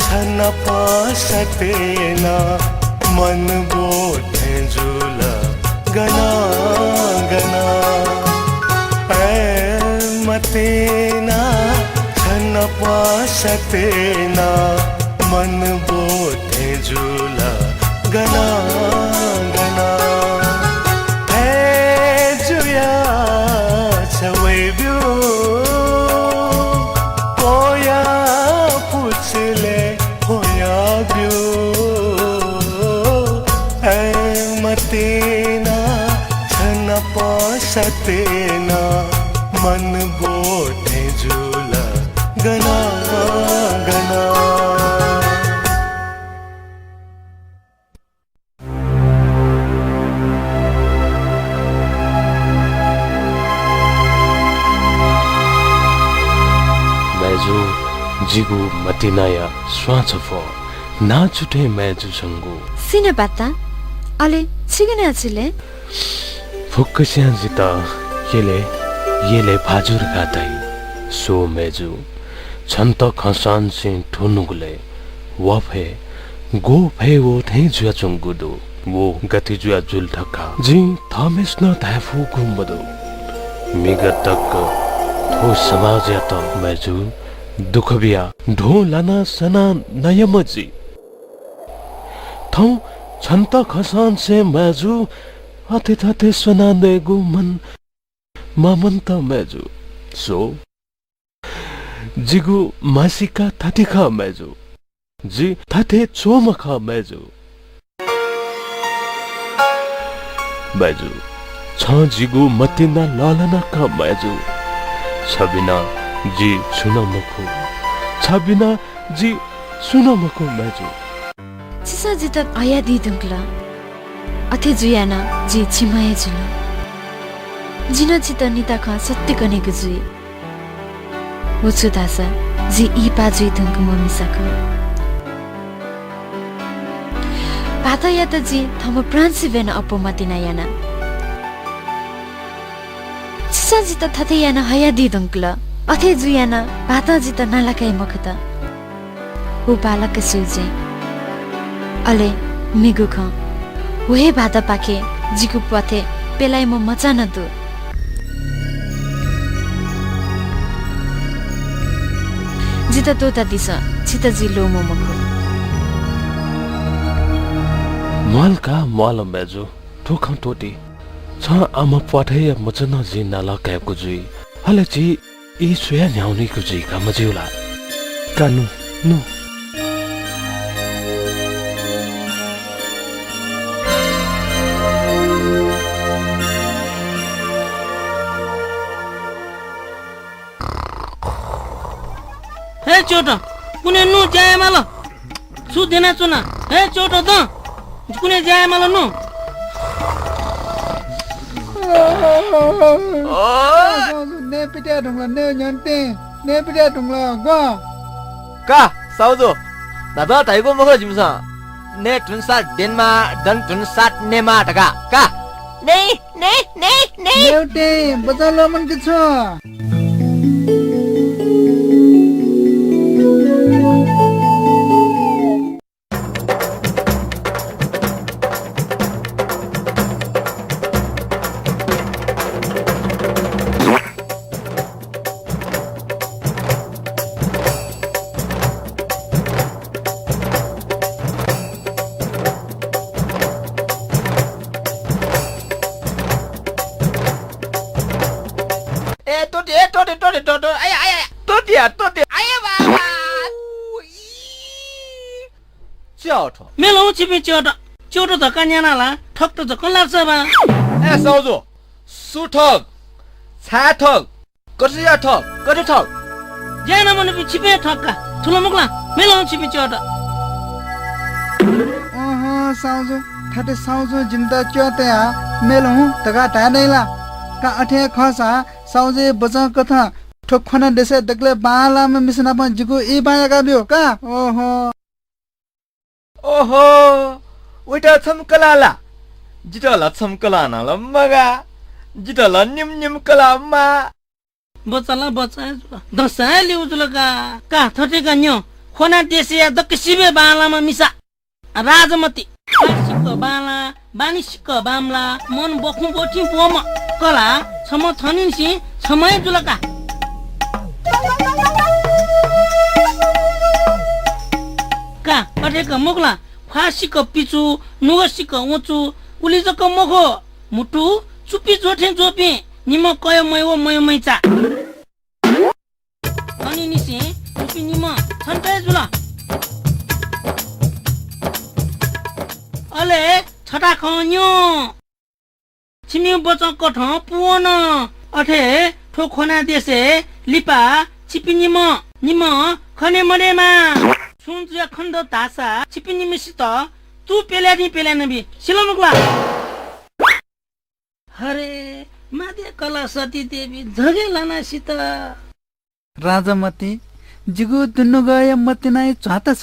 छन पसतेना मन बोठे झुला गना गना मतेना छन पसतेना मन बोठे झूला गना गना है जुया छवै ब्यू होया पुछले होया ब्यू मतेना छन पसतेना मन बोठे झूला गना गना मैजू जिगु मतिनाया स्वाचफो ना छुटे मैजू संगु सिने पाता अले छिगने आछिले फुक्कस्यान जिता येले भाजुर गाताई सो मेजू छन्त खसान से ठुनुगुले वफे गो भे वो थे जुया चंगुदो वो गति जुया जुल ठक्का जी थमेस न थाफु गुम्बदो मिगत तक थो समाज या त मेजू दुख बिया ढो लाना सना नयमजी थौ छन्त खसान से मेजू अते थते सना देगु मन मामन्त मेजू सो जिगु मासिका थटिखा मेजू जी थटे चोमखा मेजू मेजू छ जिगु मतिना लालना का मेजू छबिना जी सुनमखु छबिना जी सुनमखु मेजू चिसा जित आया दी दुंगला अथे जुयाना जी छिमाए जुला जिन चित निता खा सत्य कनेको जुई वो छुदासा जी ई पाजुई दुंग ममिसाक पाता या त जी थम प्रांसी बेन अपमतिना याना चिसा जित थथे याना हया दी दुंगला अथे जुयाना भात जित नलाकाई मखत उ बालक सिउजे अले मिगु ख वहे भात पाके जिगु पथे पेलाई म मचान दु जित तोता दिस छित जिलो मोमको मलका मलम बेजु ठोखम टोटी छ आमा पठै मचन जी नाला कैबको जुई हले जी ई सोया न्याउनीको जुई का मजिउला कानु नु हे चोट कुने नु जाय माला सु देना चुना हे चोट त कुने जाय माला नु ने पिटे ढुङ्ला ने न्यन्ते ने पिटे ढुङ्ला ग का साउजो दादा ताइको मखो जिमसा ने टुनसा डेनमा डन टुनसा नेमा टका का नहीं नहीं नहीं नहीं एउटै बजालो मन के छ टोटे आया टोटे आया बाबा च्याउठो मेलो छिपे चोट चोट त कन्यानाला ठक त जकन लाग्छ बा ए साउजो सुठक छाठक कटिया ठक कति ठक जान मन पि छिपे ठक्का ठुलो मुकला मेलो छिपे चोट ओहो साउजो थाटे साउजो जिन्दा च्योते आ मेलो तगा टानेला का अठे खसा साउजे बजा कथा ठोखना देसे दगले बाला में मिसना पन जिगु ई बाया गाबियो का ओहो उइटा छमकलाला जिटला छमकलाना लम्मगा जिटला निम निम कलामा बचाला बचा दसा लिउ जुलका का थटे गन्यो खोना देसे दकसिबे बालामा मिसा राजमती सिक बाला बानी सिक बामला मन बखु बोठी पोम कला छम थनिनसी छमय जुलका का अठेक मुगला फासिक पिचु नुगसिक उचु उलिजक मखो मुटु चुपी जोठे जोपी निम कय मयो मयो मैचा अनि निसे चुपी निम छन्टे जुला अले छटा खन्यो छिमी बचा कठ पुवन अठे ठोखना देसे लिपा छिपी निम खने मरेमा सुनजुया खण्ड तासा छिपी निमिसित तु पेल्यानी बि सिलमुकला हरे मादे कला सती देवी झगे लाना सित राजमती जिगु दुनु गय मति नाइ चाता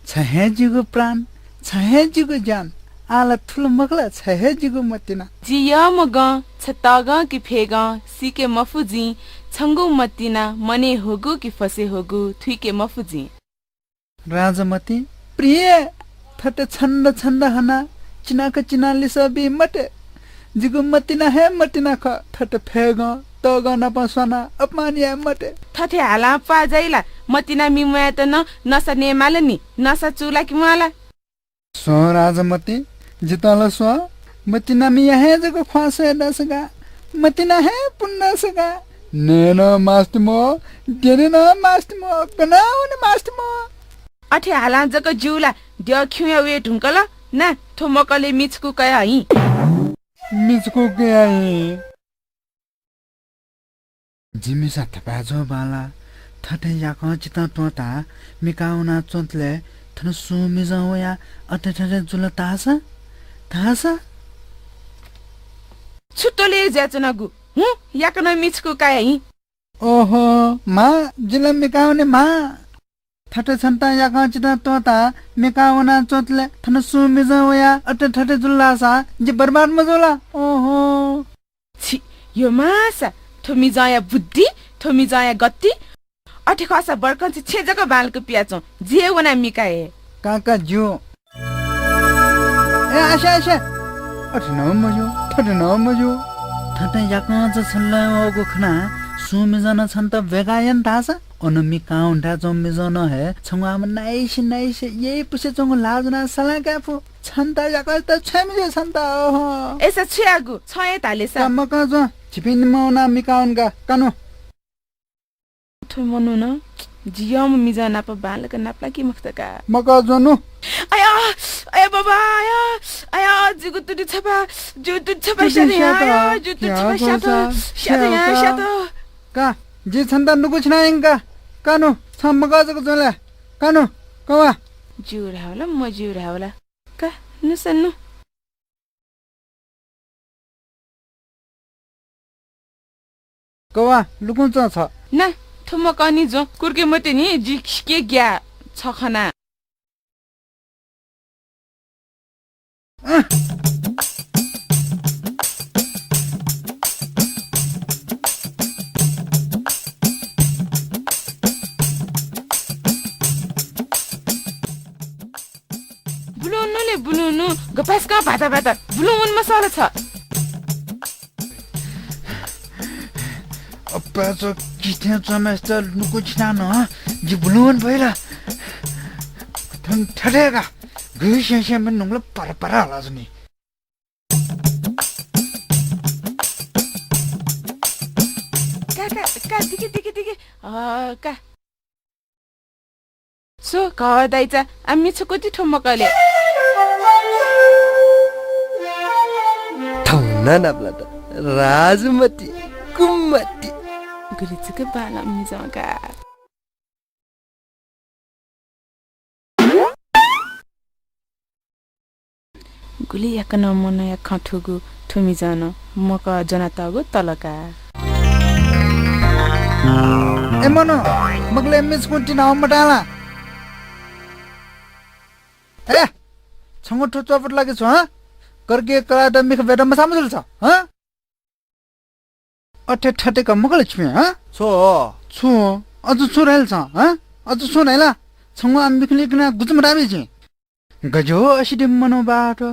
छहे जिगु प्राण छहे जिगु जान आला ठुलो मगला छहे जिगु मतिना जिया मग छताग कि फेग सीके मफुजी छंगु मतिना मने होगु कि फसे होगु थुइके मफुजी राजमती प्रिय थटे छन्द छन्द हना चिनाक चिनाली सबी मटे जिगु मतिना है मतिना ख थटे फेग तग न पसना अपमानिया मटे थथे हाला पा जाइला मतिना मिमुया त न नसा नेमाल नि नसा चुला कि माला सो राजमती जिताला सो मतिना मी है जगो ख्वासे दसगा मतिना है पुन्ना सगा नेनो मास्टमो देनेनो मास्टमो बनाउने मास्टमो अठे हाला जक जुला ड्य खिया वे ढुंकल ना थोमकले मिचकु कया हि मिचकु कया हि जिमिसा थपाजो बाला थटे याको चिता टोटा मिकाउना चोntले थन सुमिजावया अटे थटे जुल तासा छुटोले ज्याचनागु हु याकन मिचकु कया हि ओहो मा जिल मिकाउने मा थटे छन्ता याको चिता टोटा मिकाउना चोntले थन सुमिजावया अटे थटे जुल्लासा जे बर्बाद मजोला ओहो छि यो मासा थोमी जाया बुद्धि थोमी जाया गत्ती अठे खासा बर्कन छे जको बालको पियाचो जे वना मिकाए काका जो ए आशा अठ न मजो थटे याका ज छल्ला ओगो खना सुमे जना छन् त बेगायन थासा अनमी काउन्टा जम्मे जन हे छंगाम नाइस यही पुसे जंग लाजना सला काफु छन्ता याका त छमे छन्ता ओहो एसा छियागु छए तालेसा मका ज छिपिन मौना मिकाउनगा कानु थो मनु न जियम मिजा नाप बालक नापला कि मखतका मका जनु आया बाबा आया जुगु छपा शातो का जे छन्दा नुगु छनायंगा कानु छमगा जको जले कानु कवा जुरावला म जुरावला का नुसन्नु कवा लुकुन्छ छ ना थुम कनी जो कुर्के मते नि जिके ग्या छखना बुलुनु गपासका भाता बुलुन मसाला छ अप्पाचो किथे चमेस्ता नुकु छिना न जि बुलुन भइला थन ठडेगा गुइसेसे मन नंगला परपरा होला जनी का दिके का सो का दाइचा आम्ही छकोती ठमकले ठौना नाप्ला त राजमती कुमती गुलिचके बाला मिजका गुली yakana mona ya khantugu thumi jana maka janata go talaka एमनो मगले मिस कुन्टी नाम मटाला ए छंगो ठो चपट लागे छ ह करके करा दमी के बेटा मसा मजल छ ह अठे ठटे का मगल छमे ह छो अझ छुरेल छ ह अझ छुनेला छंगो अम्बिखले कना गुजम राबे छ गजो असिदे मनो बाटो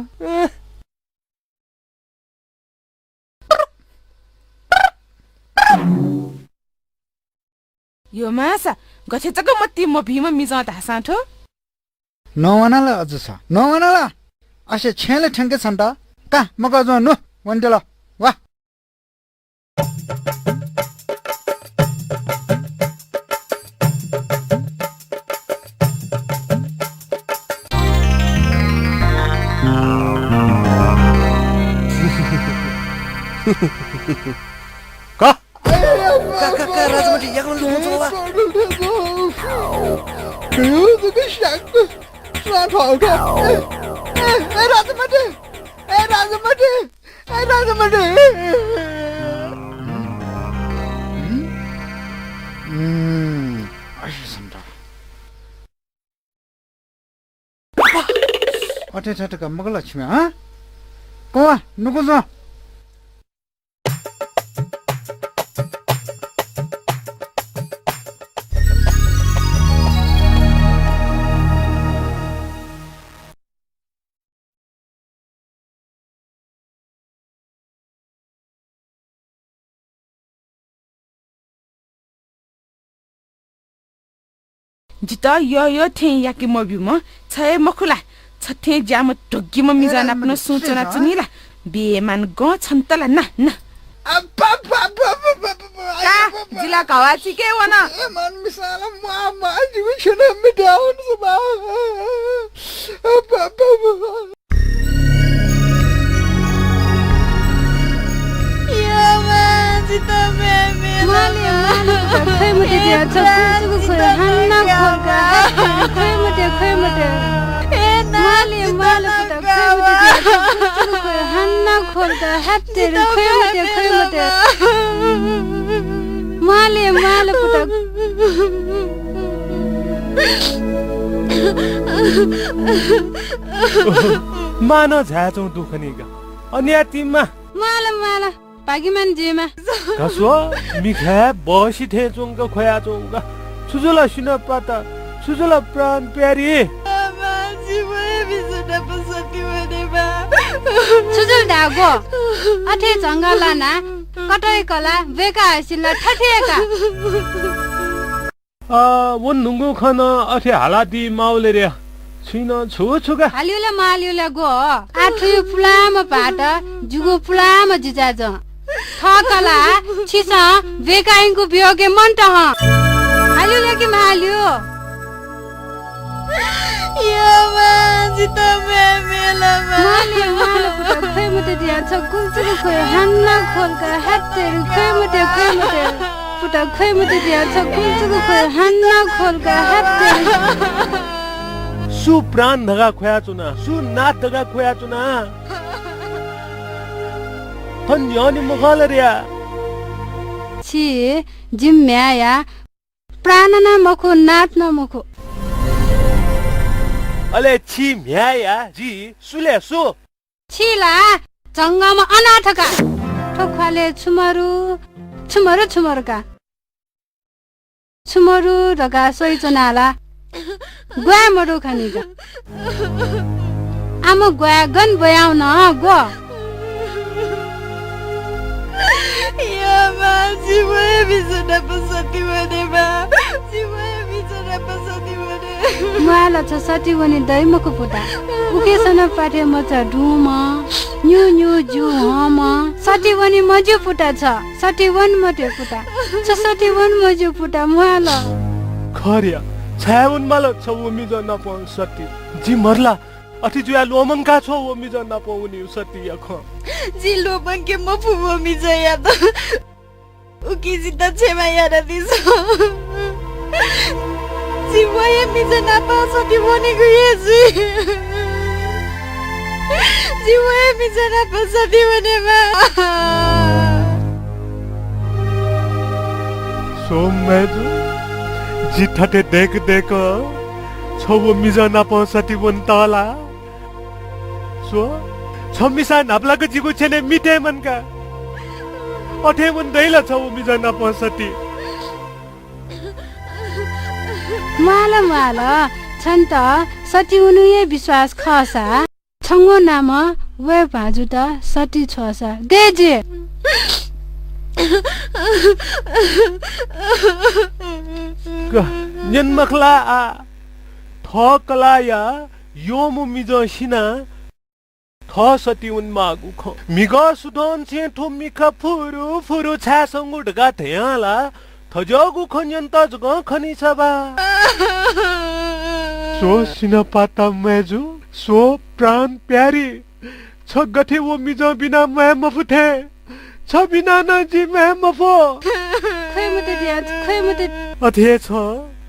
यो मासा गथे चक मत्ती म भीम मिजा धासाठो नवनाला अझ छ नवनाला असे छेले ठंके छन् त का मका जो नु वन्टेला वा का राजमती याकन लुकुचोवा यो दुके शाक स्वा थाउटा ए राजमती अशे समटा अठे ठटे का मगल लक्ष्मी ह कोवा नुको जो जिता यो थे याकी मबी म छए मखुला छथे ज्याम टोगी म मिजाना पनि सोचना चुनिला बेमान ग छन्तला न का जिला कवाची के वना मन मिसाला मामा जीवन छन मिटाउन सबा खै मटे दिया छकुको खोय हन्ना खोलका खै मटे माले पुटा खै मटे दिया छकुको खोय हन्ना खोलका हत्ते खै मटे माले पुटा मानो झाचौ दुखनीगा अनि तिममा माला पागिमान जेमा कसो मिखा बसी थे चोंगा खोया चोंगा सुजुला सिना पाता सुजुला प्राण प्यारी सुजुल डागो अथे जंगला ना कटै कला बेका हसिला ठठेका वन नुंगु खाना अथे हालादी माउले रे छिन छु छुगा हालिउला मालिउला गो आठु पुलाम पाट जुगो पुलाम जिजाज ठकला छिसा बेकाइको बियोगे मन्ट ह हालिउला कि मालिउ यो जिता मेला माले माले पुटा खै मते दिया छ कुलचुल खै हन्ना खोलका हत्ते खै मते पुटा खै मते दिया छ कुलचुल खै हन्ना खोलका हत्ते सु प्राण धगा खोया चुना सु नाथ धगा खोया चुना थन यानी मुखाल रिया छि जिम्म्याया प्राणना मखो नाथ न मखो अले छि म्याया जी सुले सु छिला जंगमा अनाथका ठोखाले छुमरुका छुमरु रगा सोइचनाला ग्वा मरु खानिगा आम ग्वा गन बयाउन गो यो जीवे बिसना पसति बनेबा जीवे बिसना पसति बने माला छ सति वनि दैमको पुटा उकेसन पाठे मचा ढुम न्यु न्यु जु हम सति वनि मजु पुटा छ सति वन मटे पुटा छ सति वन मजु पुटा माला खरिया छाउन मालो छ उमी ज नपन सति जी मरला अथि जुया लोमंका छ उमी ज नपउनी सति यख जी लोमन के मफु उमी ज याद उकी जिता छेमा याद दिस जी वये मिज न पसति बने गएसी जी वये मिज न पसति बनेमा सोमेजु जी ठटे देख छौ मिजा नाप सति वन तला सो छमिसा नापलाको जिगु छेने मिटे मनका अठे वन दैला छौ मिजा नाप सति माला छन्त सति उनुए विश्वास खसा छंगो नाम वे भाजु त सति छसा देजे नमखला आ थकला या यो मिज सिना थ सति उन मागु ख मिग सुदन छे ठो मिख फुरु छा संगु ढगा थयाला थजगु खन्यन त जग खनि छबा सो सिना पाता मेजु सो प्राण प्यारी छ गथे वो मिज बिना मैं मफुथे छ बिना न जी मैं मफो खै मते दिया खै मते अथे छ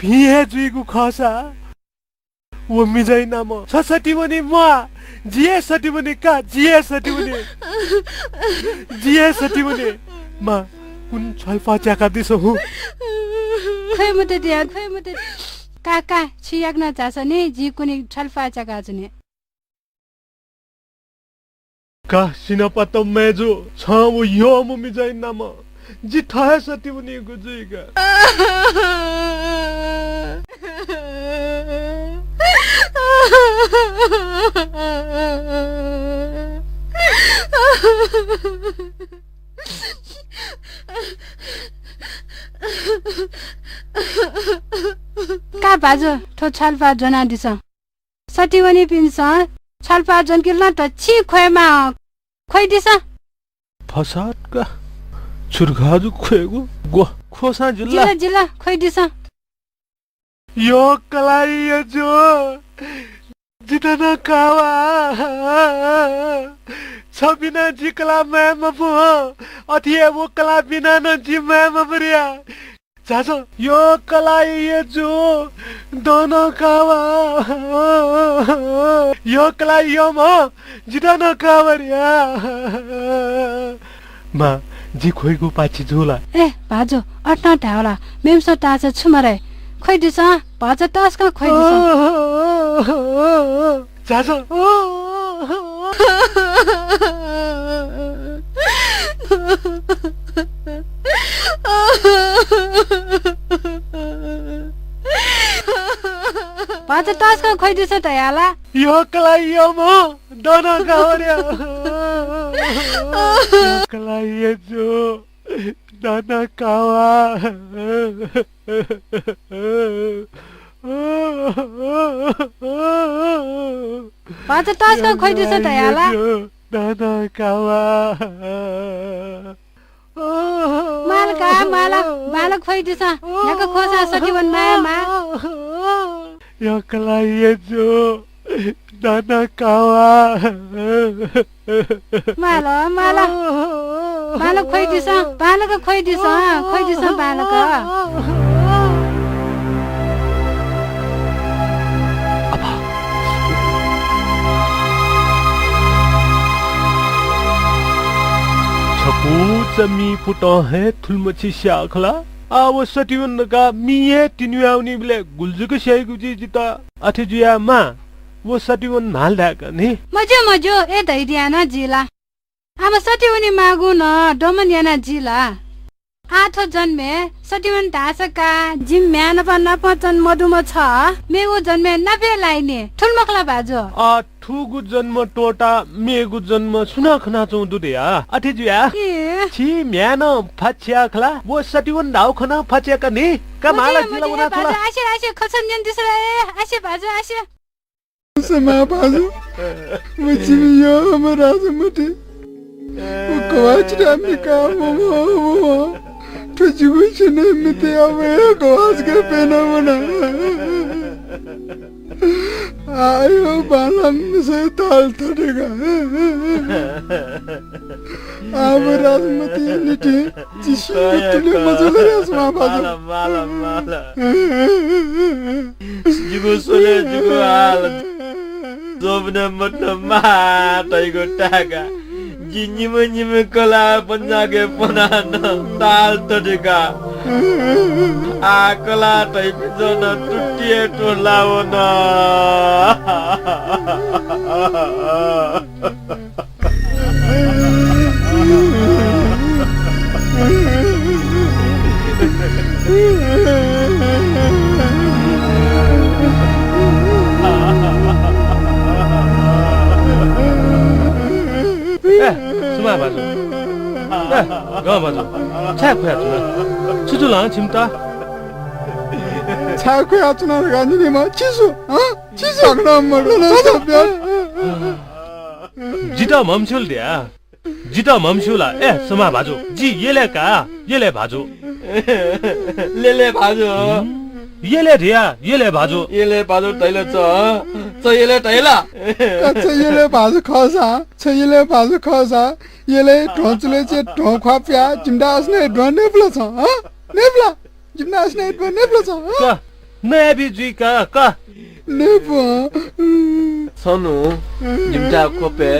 भिहे जुइगु खसा वो मिजै नाम छ सति बने म जिए सति बने का जिए सति बने म कुन छलफा चाका दिसो हु खै मते दिया खै मते काका छियाग्न चासने जी कुनी छलफा चाका छने का सिना पत मेजो छ वो यो म मिजै नाम जी थाहे सति बने गुजुइगा का बाजो ठो छलफा जना दिस सटिवनी पिन्छ छलफा जन किल्ला त छि खोइमा खोइ दिस फसाद का छुरगाजु खोइगु गो खोसा जिल्ला खोइ दिस यो कलाई जो जितना कावा छबिना जिकला मैं मफु अथिए वो कला बिना न जी मैं मबरिया चाचो यो कलाई ये जो दोनों कावा यो कलाई यो म जितना कावरिया मा जी खोइगु पाछि झुला ए भाजो अट्ना ढाउला मेमसो टाछ छुमरे खोइ दिस भाजो टास्का खोइ दिस चाचो बाजा टास्क खोइदिस त याला यो कलाई यो म दाना कावऱ्या कलाई ये जो दाना कावा बाजा टास्क खोइदिस त याला दाना कावा मालका माला खोइदिस यको खोसा सटिवन मायामा यो कलाई ये जो दाना कावा माला खोइदिस बालक खोइदिस बालक छकू जमी पुटो है थुलमची शाखला आव सटिवन का मिये तिनुयाउनी बले गुलजुक शाई गुजी जिता अथे जुया मा वो सटिवन नाल ढाका नि मजो ए दैदियाना जिला आमा सटिवनी मागु न डमनियाना जिला आठो जन्मे सटिवन ढासका जिम म्यान नपचन मधुम छ मेगु जन्मे नबे लाइने ठुलमखला बाजो आ ठुगु जन्म टोटा मेगु जन्म सुना खना चौ दुदिया अथे जुया छी म्यान फछ्या खला वो सटिवन ढाउ खना फछ्या का नि कमाला जिला उना थला आशे खसन जन दिसरा आशे बाजो आशे समा बाजो मचिमी यो हमरा समते वो कवाच रामी का मो तुझको चुने मिते आवे कवाच के पेना बना आयो बालम से ताल थड़ेगा अब राजमती निटे जिसु तुले मजले रसमा बाजो माला जुगो सोले जुगो हाल जोबना मत मा तैगो टागा जिनिम कला पंजागे पनान ताल तडेगा आ कला तै बिजन टुटिए टोलावन सुमा बाजो गाउँ बाजो छ्या खुया चुना छुचुला छिमता छाको आचना गानी म चिसो अग्न मडल सब्या जिता ममसुल दिया जिता ममसुला ए सुमा बाजो जी येले भाजो लेले भाजो येले रिया येले भाजो तैले च येले तैला येले भाजो खसा येले ढोचले चे ढोखा प्या जिमदास ने ढोने प्ला छ नेप्ला जिमदास ने ढोने प्ला छ का नेबी जी का नेपो सनु जिमदा कोपे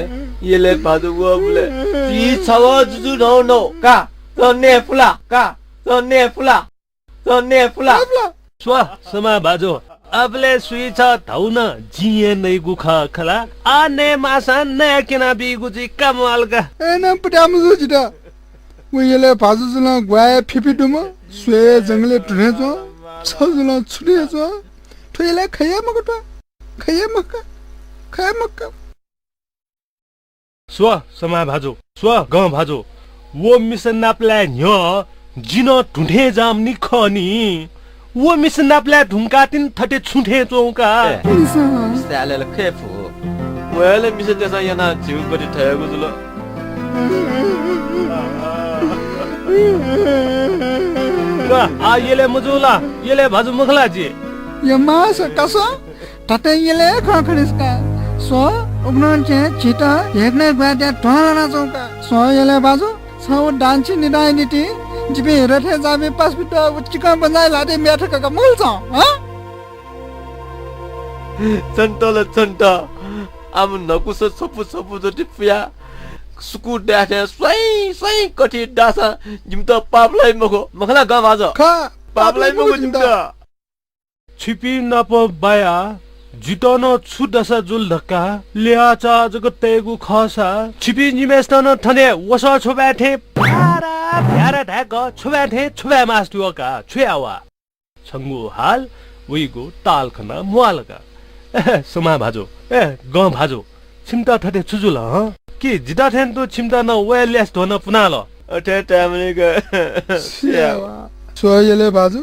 येले भाजो वो बोले ती छवा जुजु नो का तो नेफुला स्वा समा बाजो अबले सुई छ धाउन जिए नै गुखा खला आ ने मासा ने केना बिगुजी कमाल का एना पटाम जुजिदा वेले भाजु जुल ग्वाए फिफी दुम स्वे जंगले टुने जो छजुल छुने जो थोइले खया मक्का स्वा समा भाजो स्वा ग भाजो वो मिसन नाप्ला न्यो जिनो ढुढे जाम नि खनी वो मिसन नाप्ला ढुंका तिन थटे छुठे चौका साले खेफु वेले मिसन जसा yana जिउ पनि ठएको जुल आ येले मजुला येले भाजु मखला जी यमा सकसो तते येले खखरिसका सो उग्नन चे छिटा हेग्ने ग्वाटे ढोलाना चौका सो येले बाजु सो डान्सी निदाइ निति जिबे रथे जाबे पास बिटा चिकन बनाइ लादे मेठका का मूल छ चन्ट आम नकुस सपु जति पुया सुकु डाटे स्वै कठी डासा जिम त पापलाई मखला गा बाज पापलाई मगो जिम त छिपी नप बाया जितन छुदसा जुल धक्का ल्याचा जगतेगु खसा छिपी निमेस्तन थने वस छोबाथे पारा भ्यारा ढाक छुबा ठे छुबा मास्टु का छुयावा छंगु हाल उइगु ताल खना मुआलका सुमा भाजो ग भाजो छिमता ठटे छुजुल ह कि जिता ठेन तो छिमता न वेलेस धोन पुनाल अठे टाइमले ग सोयले बाजु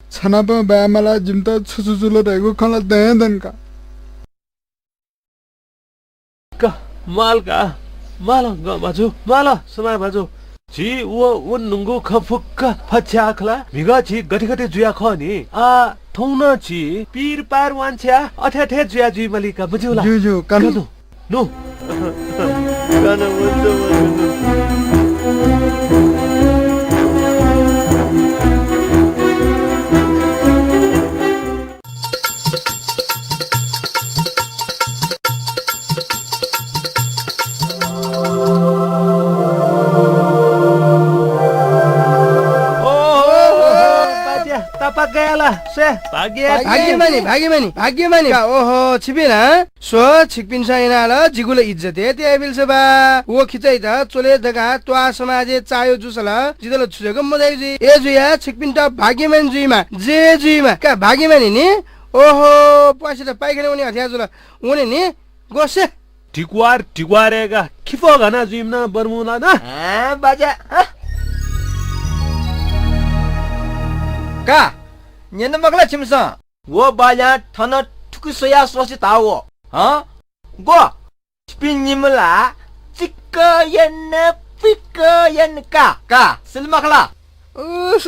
छनाप बामला जिमता छुजुल रहेको खला देन का मालका माल ग भाजो माल सुमा भाजो छि वो नुंगु खफुक्क फछ्याखला मिगा छि गति गति जुया ख नि आ थौन छि पीर पार वान्छ्या अठे ठे जुया जुई मलिका बुझ्यौला जुजु कनु नो गाना मन्द भाग्यमानी ओहो छिपिना सो छिकपिन छैनाल जिगुल इज्जते ते बिल्स बा वो खिचै त चोले दगा त्वा समाजे चायो जुसल जिदल छुजको मदै जी ए जुया छिकपिन त भाग्यमानी जुइमा जे जुइमा का भाग्यमानी नि ओहो पैसा त पाइखेन उनी हथिया जुल उनी नि गोसे टिक्वारेगा खिफो घना जुइमना बर्मुला न बाजा का न्यन मगला छिमसा वो बाजा थन ठुकुसया सोसि ताओ ह गो स्पिनिमला चिक्कयन पिक्कयन का सिलमखला उस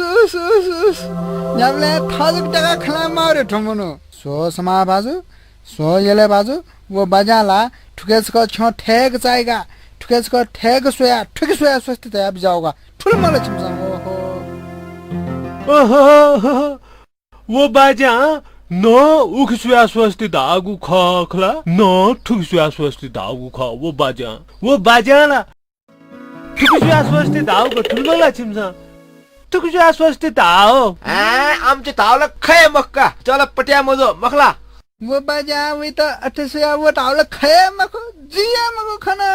न्याले थाजुक जगा खला मारे ठमनो सो समा बाजु सो यले बाजु वो बजाला ठुकेसको छ ठेक चाइगा ठुकेसको ठेक सोया ठुक सोया स्वस्थ तया बिजाउगा ठुल मला छिमसा ओहो वो बाजा न उखसुया स्वस्ति दागु खखला न ठुकसुया स्वस्ति दागु ख वो बाजा ला ठुकसुया स्वस्ति दागु ठुलला छिमसा ठुकसुया स्वस्ति दाओ आमचे तावला खय मक्का चल पट्या मजो मखला वो बाजा वे त अठसया वो तावला खय मको जिया मको खाना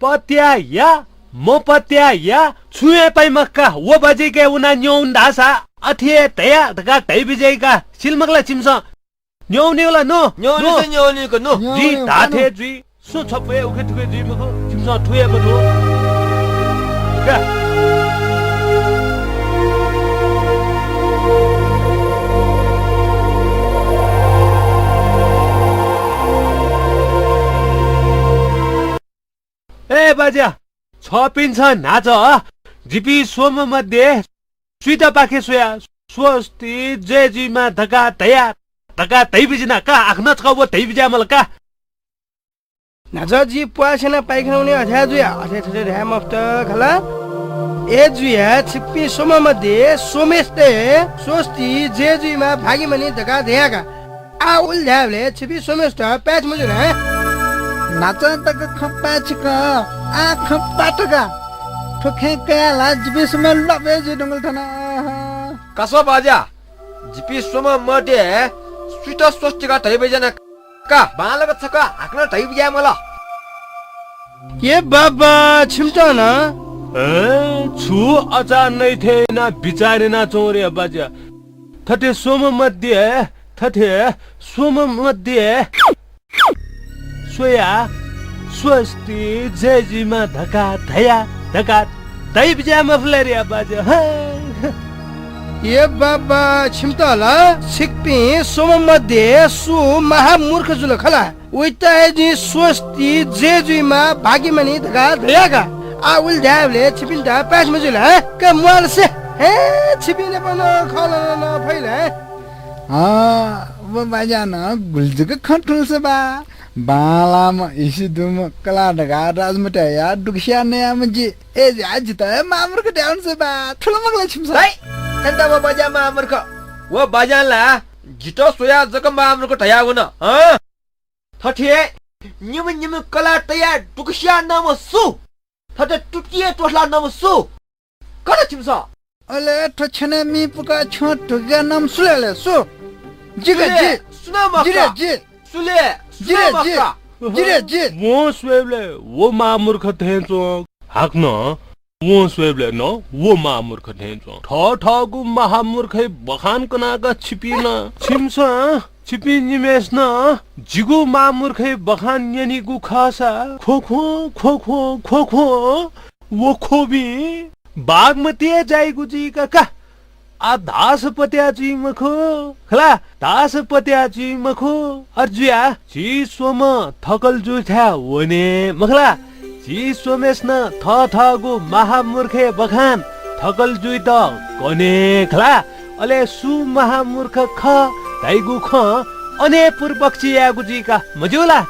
पत्या या म पत्या या छुए पाइ मक्का वो बजे के उना न्यौन दासा अथे तया दगा तै बिजेका सिलमगला छिमसा न्यौनेला नो न्यौनी को नो जी ताथे जी सो छपे उखे ठुके जी मको छिमसा ठुए बथो का ए बाजा छपिन्छ नाच जिपी सोम मध्ये स्वीट पाखे सोया स्वस्ति जेजीमा धका तया धका तै बिजना का आखना छ वो तै बिजा मलका नाच जी पुआसेना पाइखेन उनी हथिया जुया अथे थथे रे मफ्त खला ए जुया छिप्पी सोम मध्ये सोमेस्ते स्वस्ति जेजीमा भागीमनी धका धेयाका आ उल ध्यावले छिप्पी सोमेस्ट प्याच मुजुन है नाच तक खप्पा छिक आ खप्पा टका ठोखे कयाला जिबिस में लबे जे डंगल थना कसो बाजा जिपी सोम मटे स्वीट स्वस्ति का तै बेजना का बालक छका आक्न तै बिया मला के बाबा छिमटा न छु अचार नै थिएन बिचारेना चौरे बाजा थटे सोम मध्ये सोया स्वस्ति जेजीमा धका धया धका तै बिजा मफलरिया बाजा ये बाबा छिमताला सिक्पी सोम मध्ये सु महामूर्ख जुल खला उइता जी स्वस्ति जेजुमा भागीमनी धगा धयागा आ उल ध्यावले छिपिन्टा पास मजुल है के मोल से हे छिपिने पन खला न फैले वो बाजा न गुलजुक खटुल से बा बालाम इसी दुम कला ढगा राजमटा या दुखिया ने आमजी ए आज त मामर के डाउन से बा ठुल मगला छिमसा है तंदा वो बाजा मामर को वो बाजा ला जितो सोया जकम मामर को तया गुना ह थठे निम कला तया दुखिया नाम सु थटे टुटिए टोला नाम सु कला छिमसा अले ठछने मी पुका छोट टुगा नाम सुले सु जिगे जी सुना मका जिरे जी सुले जिरे जी वो स्वेबले वो मामूर्ख थे तो हाक्न वो स्वेबले न वो महामूर्ख ढेंचो ठगु महामूर्खै बखान कनाका छिपिन छिमसा छिपि निमेस न जिगु महामूर्खै बखान यनिगु खासा खोखो खोखो खोखो वो खोबी बागमती जाइगु जी का आ दास पत्या जी मखो खला दास पत्या जी मखो अर्जुया जी सोम थकल जु था वने मखला जी सोमेश न थगु महामूर्खे बखान थकल जुइ त कने खला अले सु महामूर्ख ख दाइगु ख अने पूर्वपक्षी यागु जी का मजुला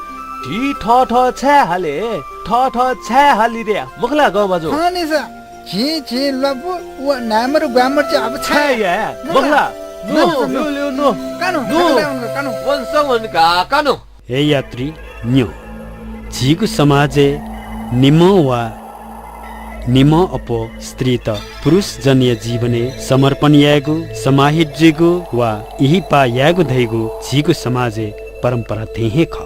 जी ठ छ हाले ठ छ हाली रे मखला ग बजो खाने सा जी लबु व नामर ग्रामर चाहिँ अब छाया मखला नो नो कानो कानो 원성원가 까노 हे यात्री न्यो जीगु समाजे निमो वा निमो अपो स्त्री त पुरुष जन्य जीवने समर्पण यागु समाहित जिगु वा यही पा यागु धैगु जीगु समाजे परम्परा थेहे ख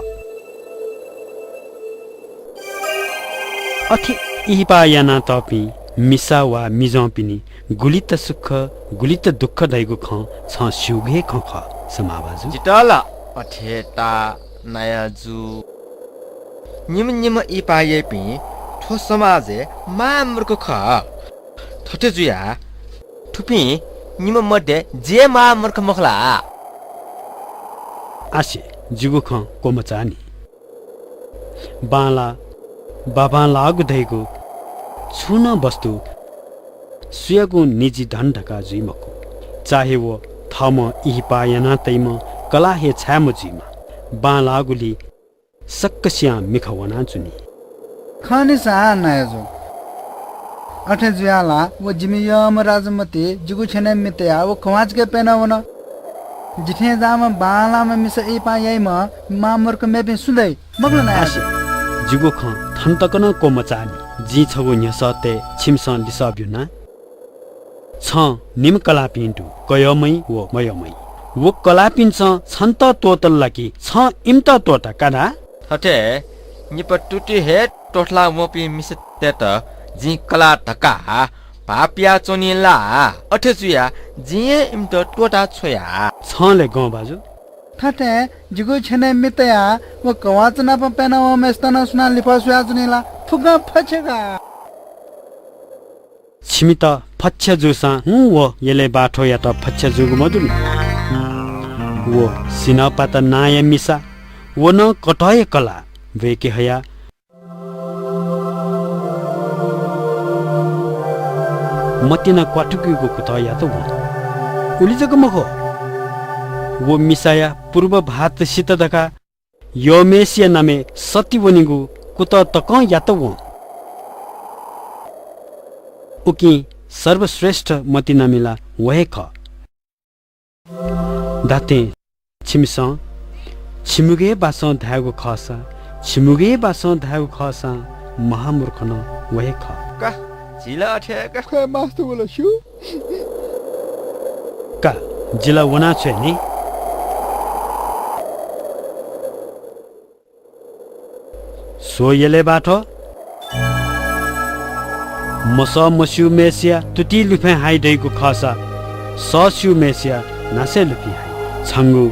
अथि यही पा याना तपी मिसा वा मिजौ पिनी गुलित सुख गुलित दुःख दैगु ख छ सुगे ख ख समाबाजु जितला अठेटा नयाजु निम इपाये पि ठो समाजे मामूर्ख ख थटे जुया थुपी निम मध्ये जे मामूर्ख मखला आसे जुगु ख कोमचानी बाला बाबा लागु दैगु छुन वस्तु सुयगु निजी धन ढका जुइमको चाहे वो थम इही पायना तैम कला हे छाम जुइमा बा लागुली सक्कस्या मिखवना चुनी खाने सा नयाजो अठे जुयाला वो जिमियम राजमती जुगु छने मितया वो खवाज के पेनावना जिठे जाम बाला में मिस ए पायै म मामूर्ख मेबे सुदै मग्न नयासे जुगु ख थन्तकन कोमचानी जी छगु न्यसते छिमसन लिसब्युना छ निम कलापिन्टु कयमै वो मयमै वो कलापिन्छ छन्त तोतल लाकी छ इम्त तोटा काना थटे निप टुटी हे टोठला मोपी मिसते त जी कला ढका पापिया चोनीला अठे जुया जी इम त टोटा छोया छले गाउँ बाजु ठटे जुगु छने मितया वो कवाचना प पेनाव में स्तन सुना लिफा सुया जुनीला फुगा फछगा छिमित फच्छ जुसा हु वो येले बाठो या त फच्छ जुगु मदुल वो सिनपात नाय मिसा वो न कटय कला वेके हया मतिना क्वाटुकीको कुत या त वो उलिजग मखो वो मिसाया पूर्व भात सित दका योमेसिया नामे सती वनिगु कुत तक या त वो उकी सर्वश्रेष्ठ मति नमिला वहे ख दाते छिमस छिमुगे बास धागो खसा छिमुगे बास धागो खसा महामूर्ख न वहे ख का जिला अठे का खै मास्तु बोला छु का जिला वना छ नि सोयले बाटो मस मस्यु मेसिया तुटी लुफे हाइ दैको खसा सस्यु मेसिया नासे लुपी हाइ छंगु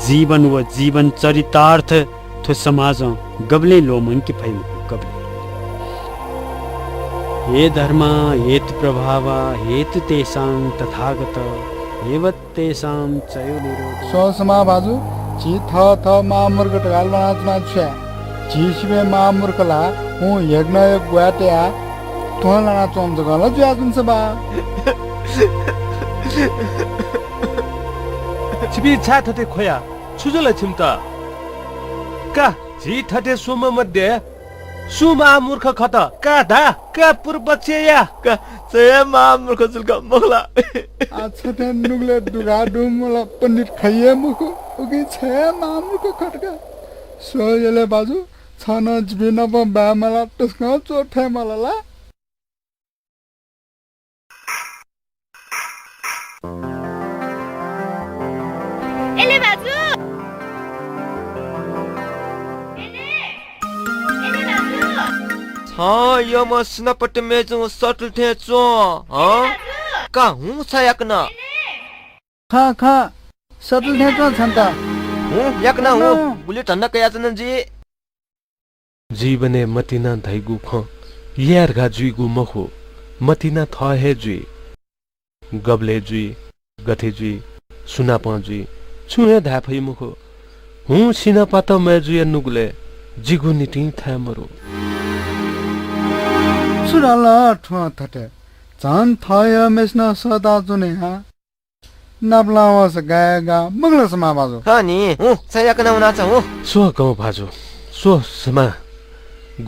जीवन व जीवन चरितार्थ थो समाज गबले लोमन की फैम गबले हे धर्म हेत प्रभाव हेतु तेसां तथागत एवत तेसां चयोनिरो सो समा बाजु जी थ मामूर्ख टगाल बना चुना छ जी शिवे मामूर्खला हु यज्ञ ग्वाट्या तोला चोम जगला जुया जुन सबा छिपी छा थटे खोया छुजल छिमता का जी थटे सोम मध्ये सुमा मूर्ख खत का धा का पूर्वपक्षया का सय मामूर्ख जुलका मखला अच्छा त नुगले दुगा दुमला पंडित खइए मुख उके छ मामूर्ख खटका सोयले बाजु छन जिबिन ब बामला टस्का चोठे मलला एले बाजु छ हाँ यो म सिनापट्टि मेजु सटल थे चो हाँ का हूँ सायक न खा सटल थे चो छन्ता हूँ यक न हूँ बुली ठन्ना कया चन जी जीवने मतिना धैगु ख यार गा जुइगु मखो मतिना थ हे जुइ गबले जुइ गथे जुइ सुनाप जुइ छुए धाफै मुखो हूँ सिना पात मे जुइ नुगले जिगु निति था मरो सुराला ठुवा थटे झन् थय मेस्न सदा जुने हा नबलावस गाएगा मगल समा बाजु हाँ नि हूँ सायक न हुना छ हूँ सो गाउँ भाजो सो समा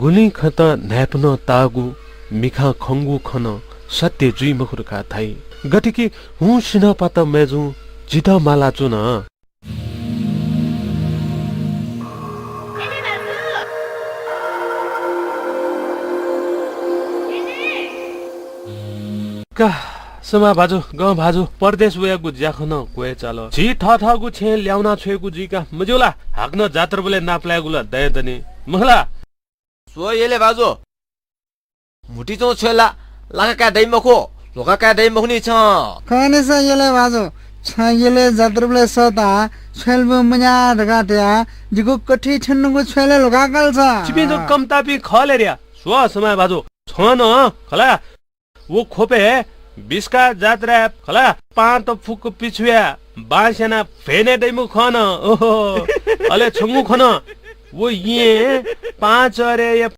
गुली खत न्यापन तागु मिखा खंगु खन सत्य जुइ मखुरका थाई गटिकी हूँ सिना पात मेजु जित माला चुन का समा भाजु गाउँ भाजु परदेश वेगु ज्याखन कोए चाल जी थगु छे ल्याउना छेगु जीका मजुला हाक्न जात्र बोले नाप्लागुला दयदनी महला सो येले बाजु मुटी चो छेला लाका का दै मखो लोका का दै मखनी छ खाने से येले बाजु छायले जात्रबले सदा छेलबु मन्या ढगाट्या जिगु कठी छन्नुगु छेले लोका कल छ चिपे जो कम तापी खले रे सो समय भाजु छ न खला वो खोपे बिस्का जात्रा खला पाँच फुक पिछुया बासेना फेने दैमु खन ओहो अले छंगु खन वो ये पाँच अरे ये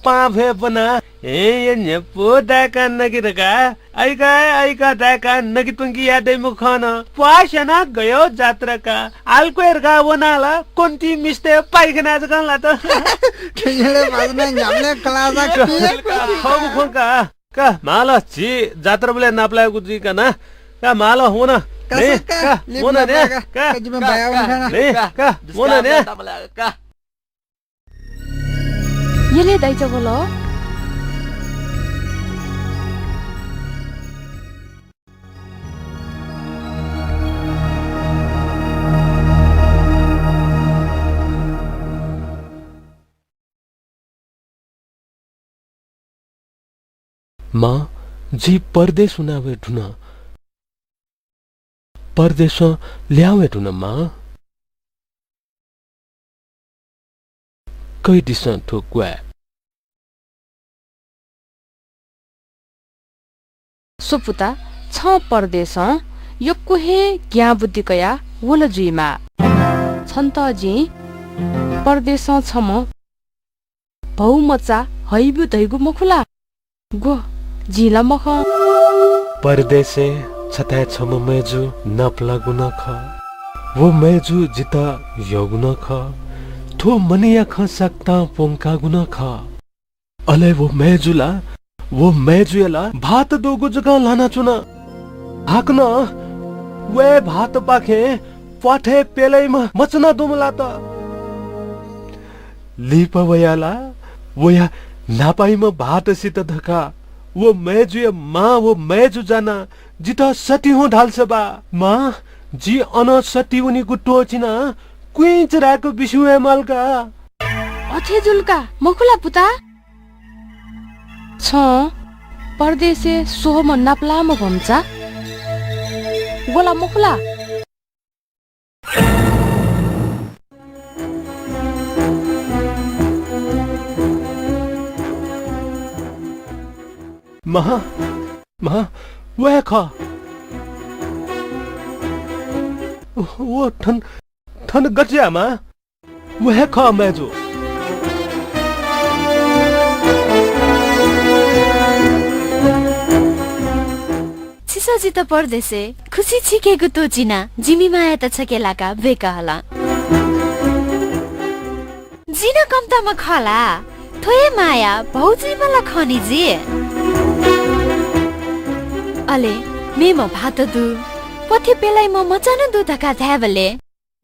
पाफे बना ए ने पोदा का नगिरका आइका दाका नगि तुंगी या दैमु खन पासेना गयो जात्रा का आलकोएर का वनाला कोन्टी मिस्ते पाइखना जगनला त येले बाजु न हामीले कलाजा खगु खंका का माला जी जात्रा बोले नाप्लागु जी का ना का माला होना ने का होना ने का जिमे बाया उठा ने का होना ने का येले दाइजो बोलो माँ जी परदेश हुनावे ढुना परदेश ल्यावे ढुना माँ कै दिस ठोक्वा सुपुता छ परदेश यक्को हे ज्ञा बुद्धि कया वल जुइमा छन्त जी परदेश छम भौ मचा हैबु दैगु मखुला गो जिला मख परदेशे छता छम मेजु नपलागु न ख वो मेजु जिता योगु न ख थो मनिया ख सक्ता पोंकागु न ख अले वो मेजुला भात दोगु जगा लाना चुना हाक्न वे भात पाखे पाठे पेलैमा मचना दुमला त लिप वयाला वया नापाइमा भात सित धका वो मेजु माँ वो मेजु जाना जिता सती हो ढाल्छ बा माँ जी अन सती उनी गुट्टो छिना कुइच राको बिसुए मलका अथे जुल्का मखुला पुता छ परदेशे सोहम नाप्लाम भन्छ गोला मखुला महा वह खा वो ठन गजिया मा वह खा मेजु छिसोजी त परदेशे खुसी छिकेको तोचिना जिमी माया त छकेलाका बेका होला जिन कम्तामा खला थोए माया भौजी मला खनी जी अले मेम भात दु पथि पेलाई म मचान दु धका थाबले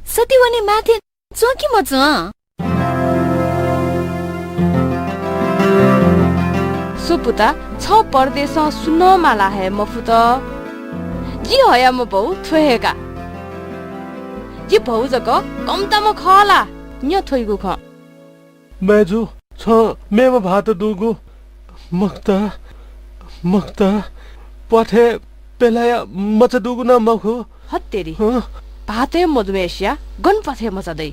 सतीवनी माथि चोकी मच सुपुता छ परदेश सुन्न माला है मफुत जी हया म भौ थोहेका जी भौ जक कम्तामा खला न्य थोइगु ख मेजु छ मेम भात दुगु मक्त पठे पेलाया मचा दुगुना मखु हत्तेरी भाते मधुमेशिया गणपथे मचादै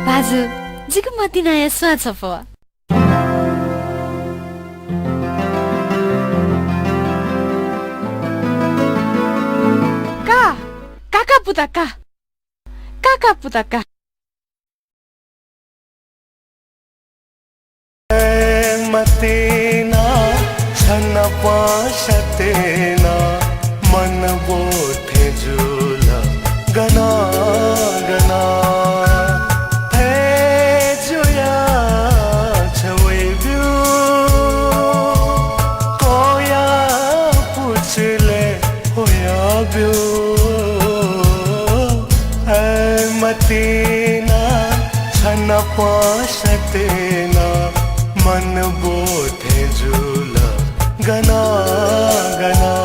बाजु जिको मति नयाँ सुहा छ प काका पुतका मतेना छन पाशतेना मन बोठे झूला गना गना हे जुया छवे बिउ कोया पुछले होया बिउ मतेना छन पाशतेना मन बोठे झूला गना गना